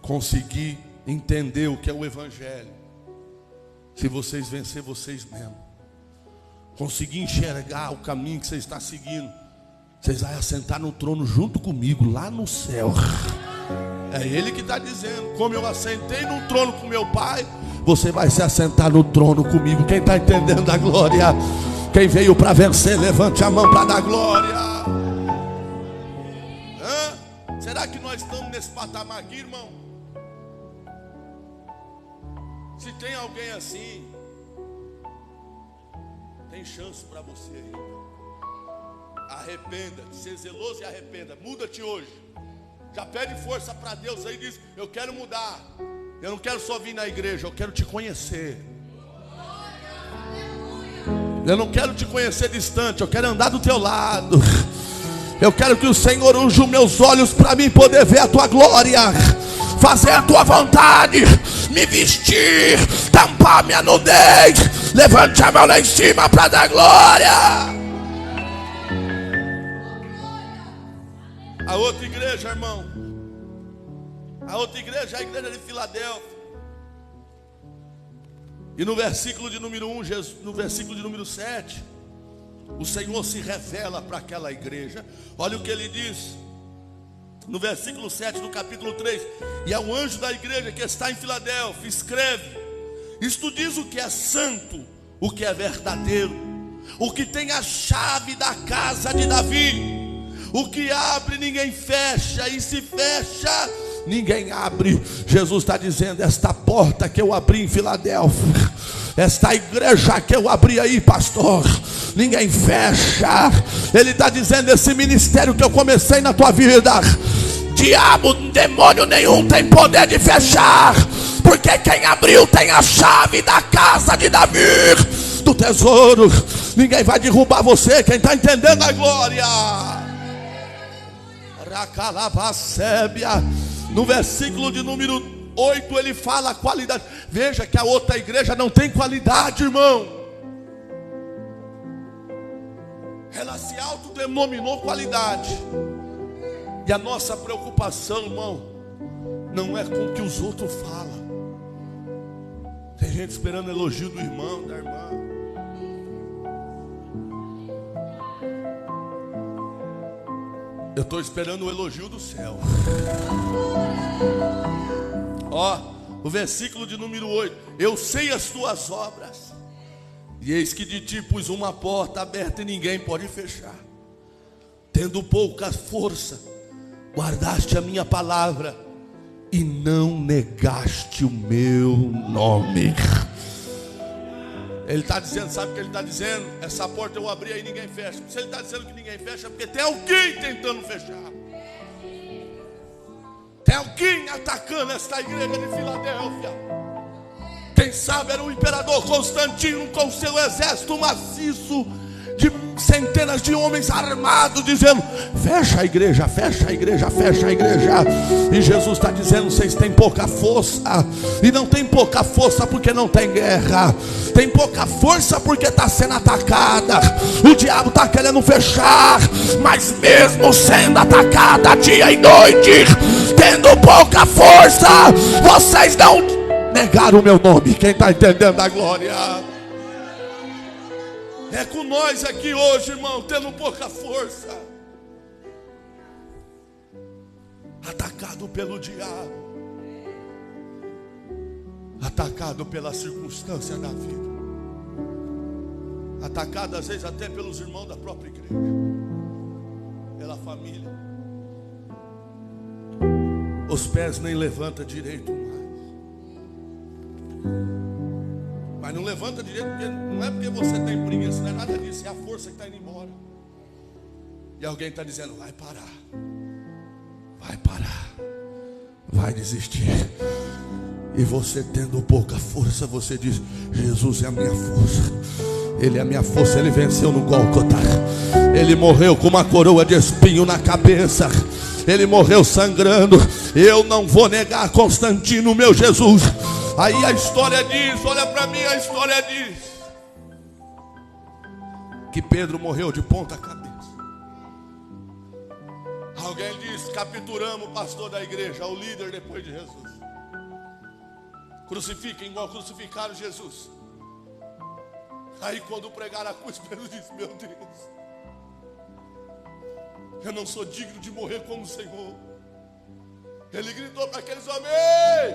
conseguir entender o que é o Evangelho, se vocês vencer vocês mesmos, conseguir enxergar o caminho que você está seguindo, vocês vão assentar no trono junto comigo lá no céu. É ele que está dizendo, como eu assentei no trono com meu Pai, você vai se assentar no trono comigo. Quem está entendendo a glória? Quem veio para vencer, levante a mão para dar glória. Será que nós estamos nesse patamar aqui, irmão? Se tem alguém assim, tem chance para você ainda. Arrependa, ser zeloso e arrependa. Muda-te hoje. Já pede força para Deus aí, diz, eu quero mudar. Eu não quero só vir na igreja, eu quero te conhecer. Eu não quero te conhecer distante, eu quero andar do teu lado. Eu quero que o Senhor unja os meus olhos para mim poder ver a tua glória, fazer a tua vontade, me vestir, tampar minha nudez. Levante a mão lá em cima para dar glória. A outra igreja, irmão, a outra igreja é a igreja de Filadélfia. E no versículo de número 1, no versículo de número 7, o Senhor se revela para aquela igreja. Olha o que ele diz no versículo 7 do capítulo 3. E ao anjo da igreja que está em Filadélfia, escreve: isto diz o que é santo, o que é verdadeiro, o que tem a chave da casa de Davi. O que abre ninguém fecha, e se fecha ninguém abre. Jesus está dizendo, esta porta que eu abri em Filadélfia, esta igreja que eu abri aí, pastor, ninguém fecha. Ele está dizendo, esse ministério que eu comecei na tua vida, diabo, demônio nenhum tem poder de fechar, porque quem abriu tem a chave da casa de Davi, do tesouro. Ninguém vai derrubar você. Quem está entendendo a glória? No versículo de número 8 ele fala a qualidade. Veja que a outra igreja não tem qualidade, irmão. Ela se autodenominou qualidade. E a nossa preocupação, irmão, não é com o que os outros falam. Tem gente esperando elogio do irmão, da irmã. Eu estou esperando o elogio do céu. Ó, o versículo de número 8. Eu sei as tuas obras, e eis que de ti pus uma porta aberta e ninguém pode fechar. Tendo pouca força, guardaste a minha palavra e não negaste o meu nome. Ele está dizendo, sabe o que ele está dizendo? Essa porta eu abri aí, ninguém fecha. Se ele está dizendo que ninguém fecha, é porque tem alguém tentando fechar. alguém atacando esta igreja de Filadélfia. Quem sabe era o imperador Constantino com seu exército maciço de centenas de homens armados, dizendo: fecha a igreja, fecha a igreja, fecha a igreja. E Jesus está dizendo: vocês têm pouca força. E não tem pouca força porque não tem guerra. Tem pouca força porque está sendo atacada. O diabo está querendo fechar, mas mesmo sendo atacada dia e noite, tendo pouca força, vocês não negaram o meu nome. Quem está entendendo a glória? É com nós aqui hoje, irmão, tendo pouca força, atacado pelo diabo, atacado pela circunstância da vida, atacado às vezes até pelos irmãos da própria igreja, pela família. Os pés nem levanta direito mais. Mas não levanta direito, porque não é porque você tem preguiça, não é nada disso, é a força que está indo embora. E alguém está dizendo: vai parar, vai desistir. E você tendo pouca força, você diz: Jesus é a minha força. Ele é a minha força, ele venceu no Gólgota. Ele morreu com uma coroa de espinho na cabeça. Ele morreu sangrando. Eu não vou negar Constantino, meu Jesus. Aí a história diz, olha para mim, a história diz que Pedro morreu de ponta cabeça. Alguém diz: capturamos o pastor da igreja, o líder depois de Jesus. Crucifiquem igual crucificaram Jesus. Aí quando pregaram a cruz, Pedro disse: meu Deus, eu não sou digno de morrer como o Senhor. Ele gritou para aqueles homens: ei,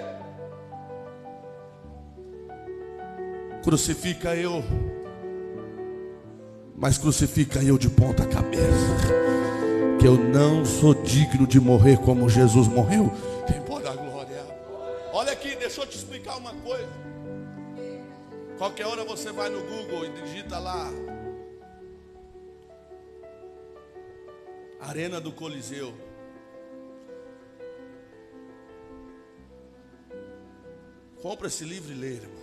crucifica eu, mas crucifica eu de ponta cabeça, que eu não sou digno de morrer como Jesus morreu. Quem pode dar glória? Olha aqui, deixa eu te explicar uma coisa. Qualquer hora você vai no Google e digita lá Arena do Coliseu. Compra esse livro e lê, irmão.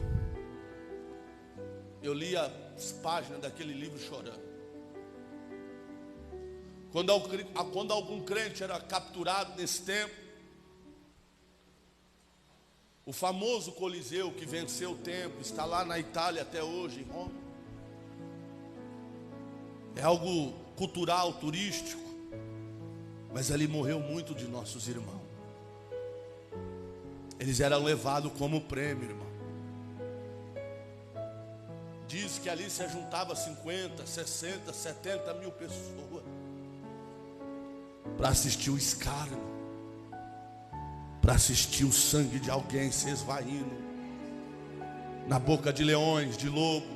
Eu li as páginas daquele livro chorando. Quando algum crente era capturado nesse tempo, o famoso Coliseu que venceu o tempo está lá na Itália até hoje, em Roma. É algo cultural, turístico, mas ali morreu muito de nossos irmãos. Eles eram levados como prêmio, irmão. Diz que ali se juntava 50, 60, 70 mil pessoas para assistir o escárnio, para assistir o sangue de alguém se esvaindo na boca de leões, de lobo.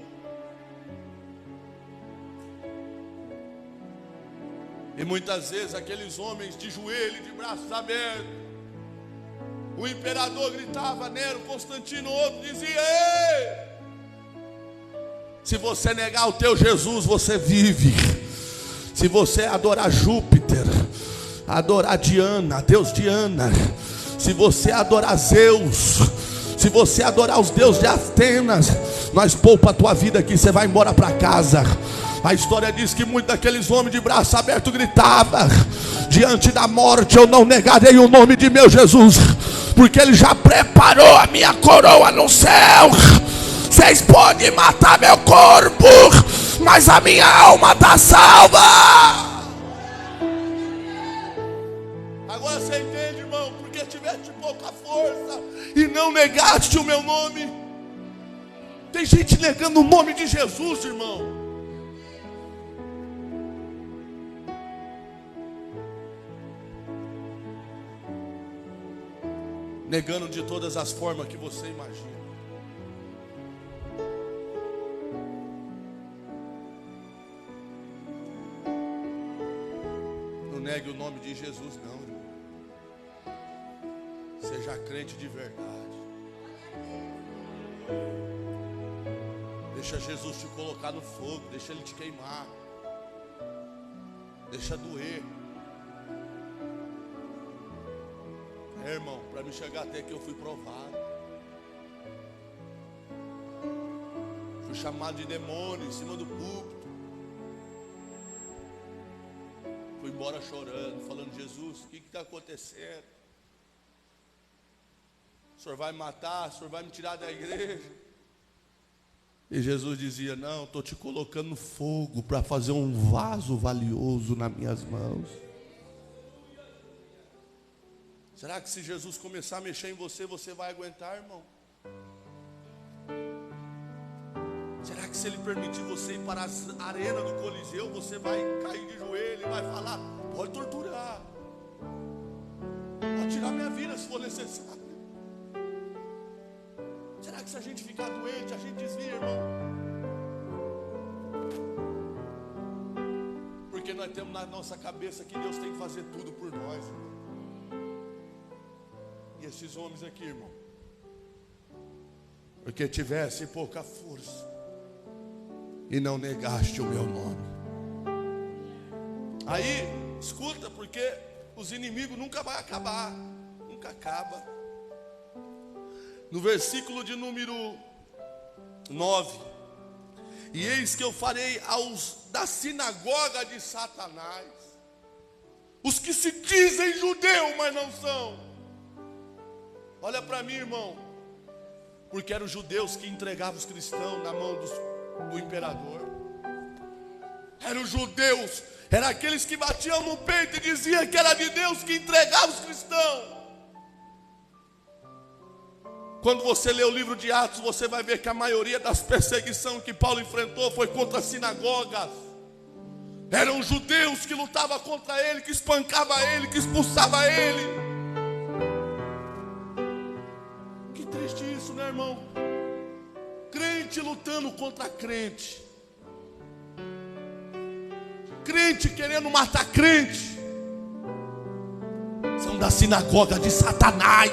E muitas vezes aqueles homens de joelho, de braços abertos, o imperador gritava: Nero, Constantino, outro dizia: ei, se você negar o teu Jesus, você vive. Se você adorar Júpiter, adorar Diana, Deus Diana, se você adorar Zeus, se você adorar os deuses de Atenas, nós poupa a tua vida aqui, você vai embora para casa. A história diz que muitos daqueles homens de braço aberto gritavam: diante da morte eu não negarei o nome de meu Jesus, porque Ele já preparou a minha coroa no céu. Vocês podem matar meu corpo, mas a minha alma está salva. Agora você entende, irmão, porque tiveste pouca força e não negaste o meu nome. Tem gente negando o nome de Jesus, irmão. Negando de todas as formas que você imagina. Não negue o nome de Jesus, não, irmão. Seja crente de verdade. Deixa Jesus te colocar no fogo. Deixa Ele te queimar. Deixa doer. Irmão, para me chegar até aqui eu fui provado. Fui chamado de demônio em cima do púlpito. Fui embora chorando, falando: Jesus, o que está acontecendo? O Senhor vai me matar? O Senhor vai me tirar da igreja? E Jesus dizia: não, estou te colocando no fogo para fazer um vaso valioso nas minhas mãos. Será que se Jesus começar a mexer em você, você vai aguentar, irmão? Será que se Ele permitir você ir para a arena do Coliseu, você vai cair de joelho e vai falar: pode torturar, pode tirar minha vida se for necessário? Será que se a gente ficar doente, a gente desvia, irmão? Porque nós temos na nossa cabeça que Deus tem que fazer tudo por nós, irmão. E esses homens aqui, irmão, porque tivesse pouca força e não negaste o meu nome. Aí, escuta, porque os inimigos nunca vão acabar, nunca acaba. No versículo de número 9: e eis que eu farei aos da sinagoga de Satanás, os que se dizem judeu, mas não são. Olha para mim, irmão, porque eram os judeus que entregavam os cristãos na mão do imperador. Eram os judeus, eram aqueles que batiam no peito e diziam que era de Deus, que entregava os cristãos. Quando você lê o livro de Atos, você vai ver que a maioria das perseguições que Paulo enfrentou foi contra as sinagogas. Eram os judeus que lutavam contra ele, que espancavam ele, que expulsavam ele. Que triste isso, né, irmão? Crente lutando contra crente. Crente querendo matar crente. São da sinagoga de Satanás,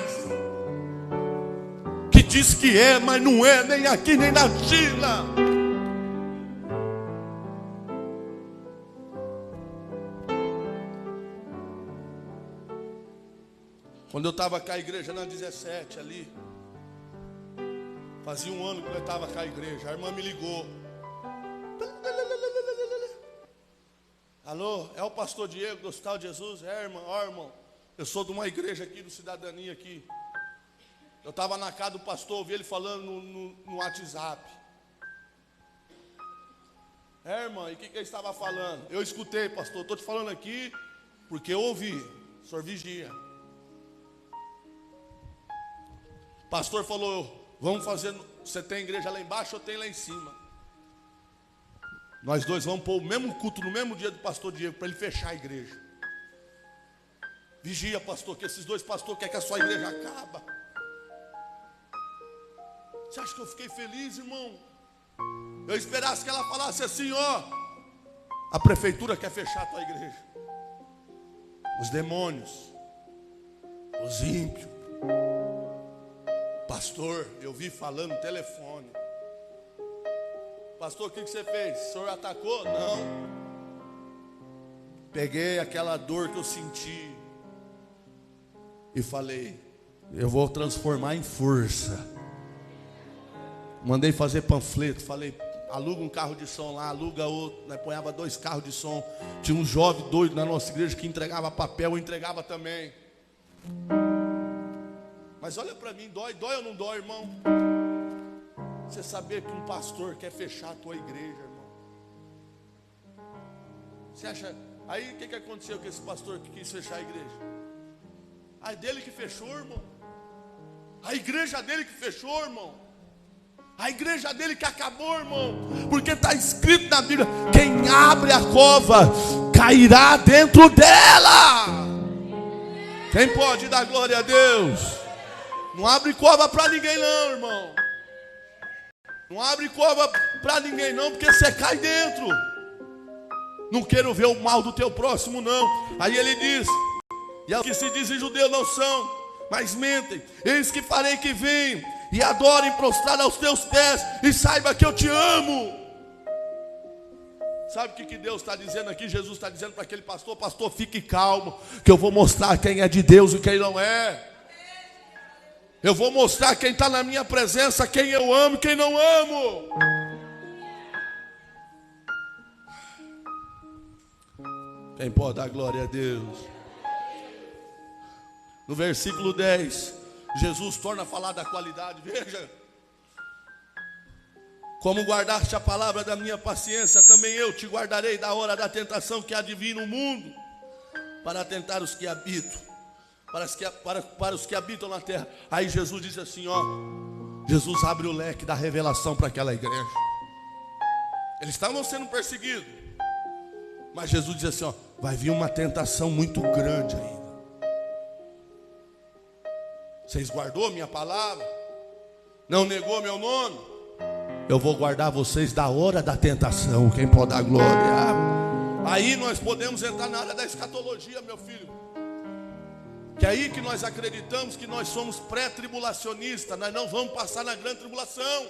que diz que é, mas não é, nem aqui nem na China. Quando eu estava com a igreja na 17 ali, fazia um ano que eu estava com a igreja, a irmã me ligou. Alô, é o pastor Diego do Hospital de Jesus? É, irmão, ó, irmão, eu sou de uma igreja aqui, do Cidadania aqui. Eu estava na casa do pastor, ouvi ele falando no WhatsApp. É, irmão, e o que ele estava falando? Eu escutei, pastor, estou te falando aqui porque eu ouvi. O senhor vigia. O pastor falou: vamos fazer, você tem igreja lá embaixo, eu tenho lá em cima. Nós dois vamos pôr o mesmo culto no mesmo dia do pastor Diego, para ele fechar a igreja. Vigia, pastor, que esses dois pastores querem que a sua igreja acabe. Você acha que eu fiquei feliz, irmão? Eu esperasse que ela falasse assim: ó, a prefeitura quer fechar a tua igreja. Os demônios, os ímpios. Pastor, eu vi falando no telefone. Pastor, o que você fez? O senhor atacou? Não. Peguei aquela dor que eu senti e falei: eu vou transformar em força. Mandei fazer panfleto, falei: aluga um carro de som lá, aluga outro. Nós ponhava 2 carros de som. Tinha um jovem doido na nossa igreja que entregava papel, eu entregava também. Mas olha para mim, dói ou não dói, irmão? Você saber que um pastor quer fechar a tua igreja, irmão. Você acha? Aí o que aconteceu com esse pastor que quis fechar a igreja? Aí dele que fechou, irmão. A igreja dele que fechou, irmão. A igreja dele que acabou, irmão. Porque está escrito na Bíblia: quem abre a cova cairá dentro dela. Quem pode dar glória a Deus? Não abre cova para ninguém não, irmão. Não abre cova para ninguém não, porque você cai dentro. Não quero ver o mal do teu próximo não. Aí ele diz: e os que se dizem judeus não são, mas mentem. Eis que farei que venham e adorem prostrado aos teus pés, e saiba que eu te amo. Sabe o que Deus está dizendo aqui? Jesus está dizendo para aquele pastor: pastor, fique calmo, que eu vou mostrar quem é de Deus e quem não é. Eu vou mostrar quem está na minha presença, quem eu amo e quem não amo. Quem pode dar glória a Deus? No versículo 10, Jesus torna a falar da qualidade. Veja, como guardaste a palavra da minha paciência, também eu te guardarei da hora da tentação que há de vir no mundo, para tentar os que habitam, para os que habitam na terra. Aí Jesus diz assim, ó, Jesus abre o leque da revelação para aquela igreja. Eles estavam sendo perseguidos, mas Jesus diz assim, ó, vai vir uma tentação muito grande ainda. Vocês guardou minha palavra? Não negou meu nome? Eu vou guardar vocês da hora da tentação. Quem pode dar glória? Aí nós podemos entrar na área da escatologia, meu filho. Que é aí que nós acreditamos que nós somos pré-tribulacionistas. Nós não vamos passar na grande tribulação.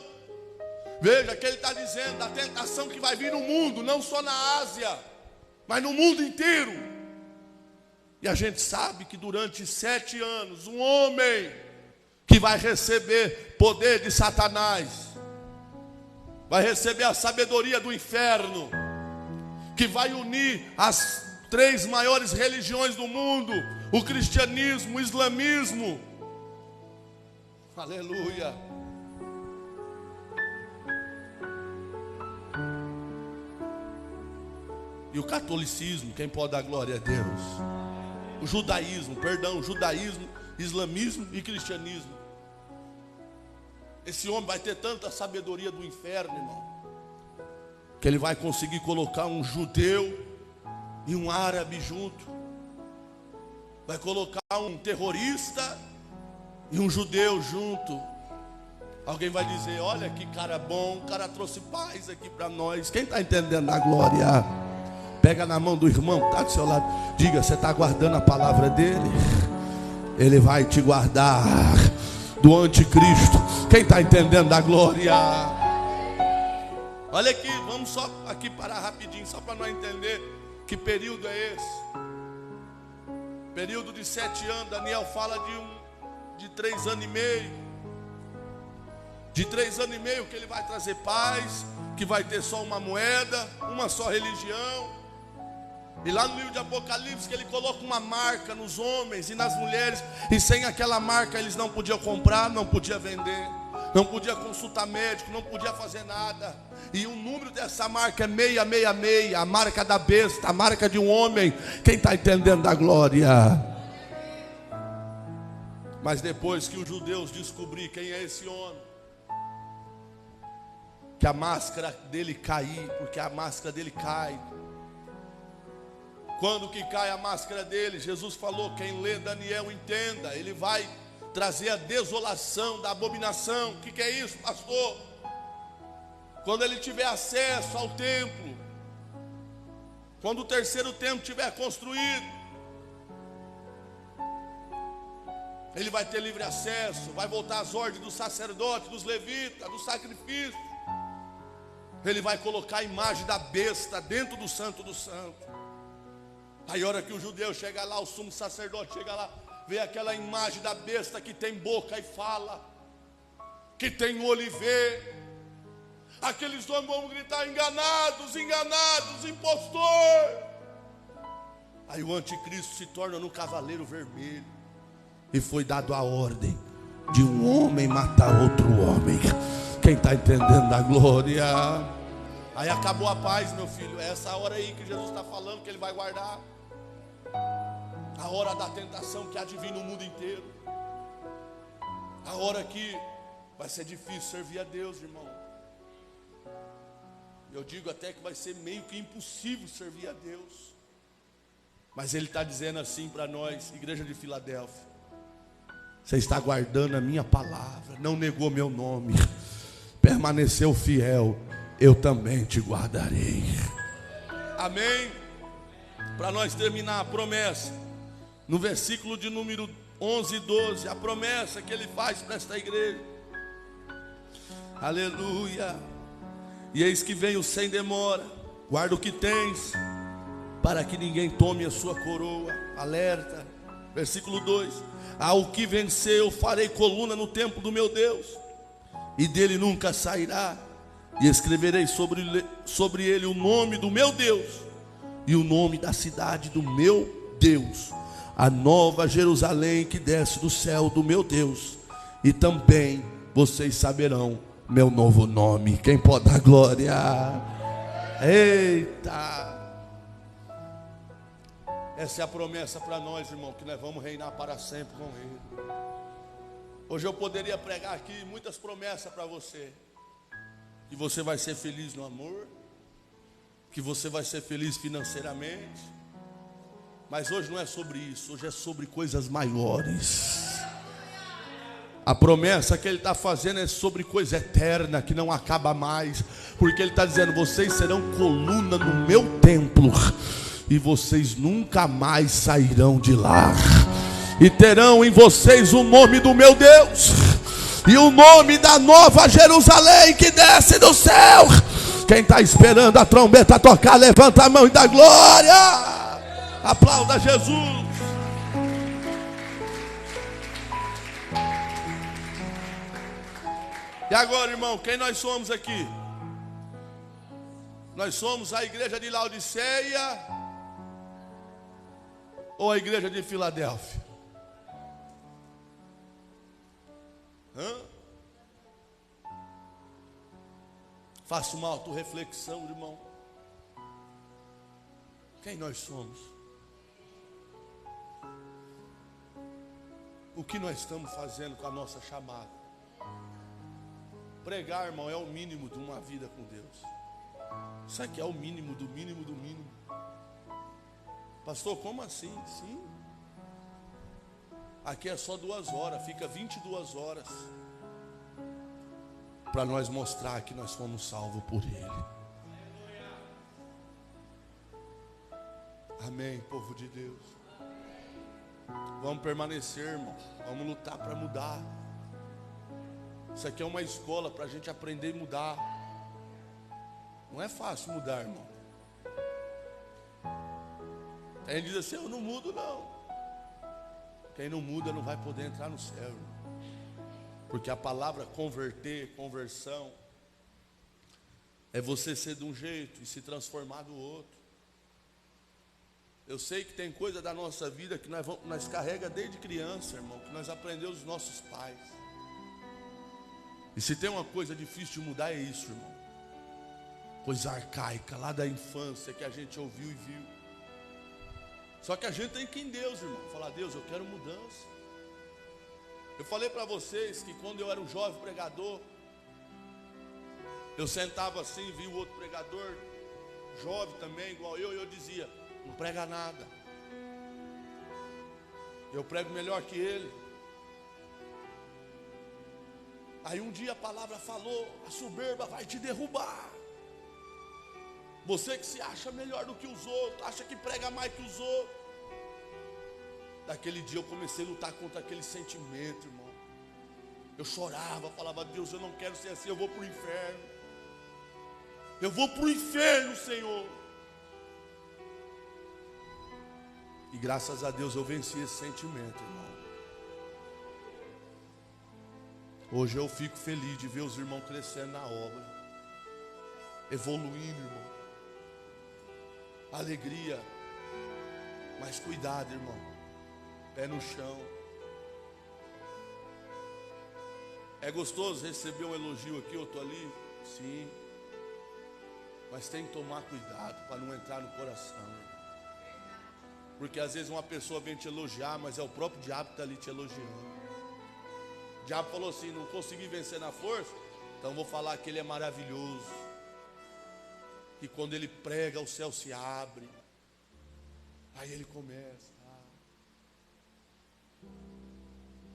Veja que ele está dizendo da tentação que vai vir no mundo, não só na Ásia, mas no mundo inteiro. E a gente sabe que durante 7 anos, um homem que vai receber poder de Satanás, vai receber a sabedoria do inferno, que vai unir as 3 maiores religiões do mundo, o cristianismo, o islamismo, aleluia, e o catolicismo. Quem pode dar glória a Deus? O judaísmo, judaísmo, islamismo e cristianismo. Esse homem vai ter tanta sabedoria do inferno, irmão, que ele vai conseguir colocar um judeu e um árabe junto. Vai colocar um terrorista e um judeu junto. Alguém vai dizer, olha que cara bom, o cara trouxe paz aqui para nós. Quem está entendendo a glória? Pega na mão do irmão que está do seu lado. Diga, você está guardando a palavra dele? Ele vai te guardar do anticristo. Quem está entendendo da glória? Olha aqui, vamos só aqui parar rapidinho, só para nós entender que período é esse. Período de 7 anos. Daniel fala de 3 anos e meio. De 3 anos e meio que ele vai trazer paz, que vai ter só uma moeda, uma só religião. E lá no livro de Apocalipse que ele coloca uma marca nos homens e nas mulheres, e sem aquela marca eles não podiam comprar, não podiam vender, não podia consultar médico, não podia fazer nada. E o número dessa marca é 666, a marca da besta, a marca de um homem. Quem está entendendo da glória? Mas depois que os judeus descobrirem quem é esse homem, que a máscara dele cair, porque a máscara dele cai. Quando que cai a máscara dele? Jesus falou, quem lê Daniel entenda, ele vai trazer a desolação da abominação. O que é isso, pastor? Quando ele tiver acesso ao templo, quando o 3º templo estiver construído, ele vai ter livre acesso, vai voltar às ordens dos sacerdotes, dos levitas, do sacrifício. Ele vai colocar a imagem da besta dentro do santo dos santos. Aí a hora que o judeu chega lá, o sumo sacerdote chega lá, vê aquela imagem da besta que tem boca e fala, que tem olho e vê. Aqueles homens vão gritar, enganados, enganados, impostor. Aí o anticristo se torna no cavaleiro vermelho. E foi dado a ordem de um homem matar outro homem. Quem está entendendo a glória? Aí acabou a paz, meu filho. É essa hora aí que Jesus está falando que ele vai guardar. A hora da tentação que há de vir no mundo inteiro. A hora que vai ser difícil servir a Deus, irmão. Eu digo até que vai ser meio que impossível servir a Deus. Mas ele está dizendo assim para nós, igreja de Filadélfia: você está guardando a minha palavra, não negou meu nome, permaneceu fiel, eu também te guardarei. Amém? Para nós terminar a promessa, no versículo de número 11 e 12, a promessa que ele faz para esta igreja. Aleluia. E eis que venho sem demora, guarda o que tens, para que ninguém tome a sua coroa. Alerta. Versículo 2: ao que vencer eu farei coluna no templo do meu Deus, e dele nunca sairá, e escreverei sobre ele o nome do meu Deus, e o nome da cidade do meu Deus, a nova Jerusalém que desce do céu do meu Deus, e também vocês saberão meu novo nome. Quem pode dar glória? Eita! Essa é a promessa para nós, irmão, que nós vamos reinar para sempre com Ele. Hoje eu poderia pregar aqui muitas promessas para você. Que você vai ser feliz no amor, que você vai ser feliz financeiramente. Mas hoje não é sobre isso, hoje é sobre coisas maiores. A promessa que Ele está fazendo é sobre coisa eterna, que não acaba mais. Porque Ele está dizendo, vocês serão coluna no meu templo, e vocês nunca mais sairão de lá. E terão em vocês o nome do meu Deus, e o nome da nova Jerusalém que desce do céu. Quem está esperando a trombeta tocar, levanta a mão e dá glória. Aplauda Jesus. E agora, irmão, quem nós somos aqui? Nós somos a igreja de Laodiceia ou a igreja de Filadélfia? Faça uma autorreflexão, irmão. Quem nós somos? O que nós estamos fazendo com a nossa chamada? Pregar, irmão, é o mínimo de uma vida com Deus. Isso aqui é o mínimo do mínimo do mínimo. Pastor, como assim? Sim. Aqui é só 2 horas, fica 22 horas para nós mostrar que nós fomos salvos por Ele. Amém, povo de Deus. Vamos permanecer, irmão. Vamos lutar para mudar. Isso aqui é uma escola para a gente aprender e mudar. Não é fácil mudar, irmão. Quem diz assim, eu não mudo não. Quem não muda não vai poder entrar no céu, irmão. Porque a palavra converter, conversão, é você ser de um jeito e se transformar do outro. Eu sei que tem coisa da nossa vida que nós carrega desde criança, irmão, que nós aprendemos dos nossos pais. E se tem uma coisa difícil de mudar é isso, irmão. Coisa arcaica lá da infância que a gente ouviu e viu. Só que a gente tem que ir em Deus, irmão, falar, Deus, eu quero mudança. Eu falei para vocês que quando eu era um jovem pregador, eu sentava assim, vi o outro pregador, jovem também, igual eu, e eu dizia, não prega nada. Eu prego melhor que ele. Aí um dia a palavra falou, a soberba vai te derrubar. Você que se acha melhor do que os outros, acha que prega mais que os outros. Daquele dia eu comecei a lutar contra aquele sentimento, irmão. Eu chorava, falava, Deus, eu não quero ser assim, eu vou para o inferno. Eu vou para o inferno, Senhor. E graças a Deus eu venci esse sentimento, irmão. Hoje eu fico feliz de ver os irmãos crescendo na obra, evoluindo, irmão. Alegria, mas cuidado, irmão. Pé no chão. É gostoso receber um elogio aqui, eu estou ali? Sim. Mas tem que tomar cuidado para não entrar no coração, irmão. Porque às vezes uma pessoa vem te elogiar, mas é o próprio diabo que está ali te elogiando. O diabo falou assim, não consegui vencer na força, então vou falar que ele é maravilhoso. E quando ele prega, o céu se abre. Aí ele começa.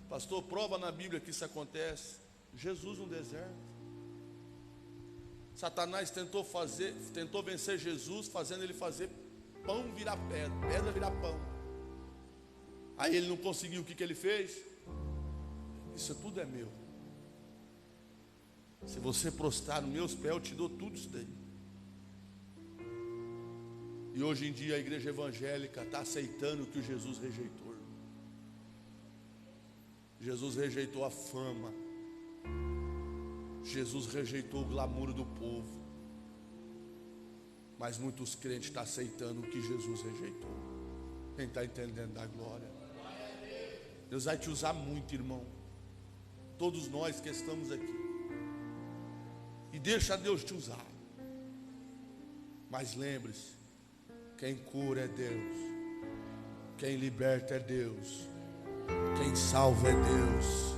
Pastor, prova na Bíblia que isso acontece. Jesus no deserto. Satanás tentou vencer Jesus, fazendo ele fazer pão virar pedra, pedra virar pão. Aí ele não conseguiu, o que ele fez? Isso tudo é meu. Se você prostrar nos meus pés, eu te dou tudo isso daí. E hoje em dia a igreja evangélica está aceitando o que o Jesus rejeitou. Jesus rejeitou a fama. Jesus rejeitou o glamour do povo. Mas muitos crentes estão aceitando o que Jesus rejeitou. Quem está entendendo da glória? Deus vai te usar muito, irmão. Todos nós que estamos aqui. E deixa Deus te usar. Mas lembre-se, quem cura é Deus. Quem liberta é Deus. Quem salva é Deus.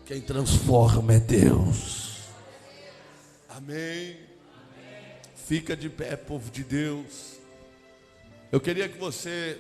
Quem transforma é Deus. Amém. Fica de pé, povo de Deus. Eu queria que você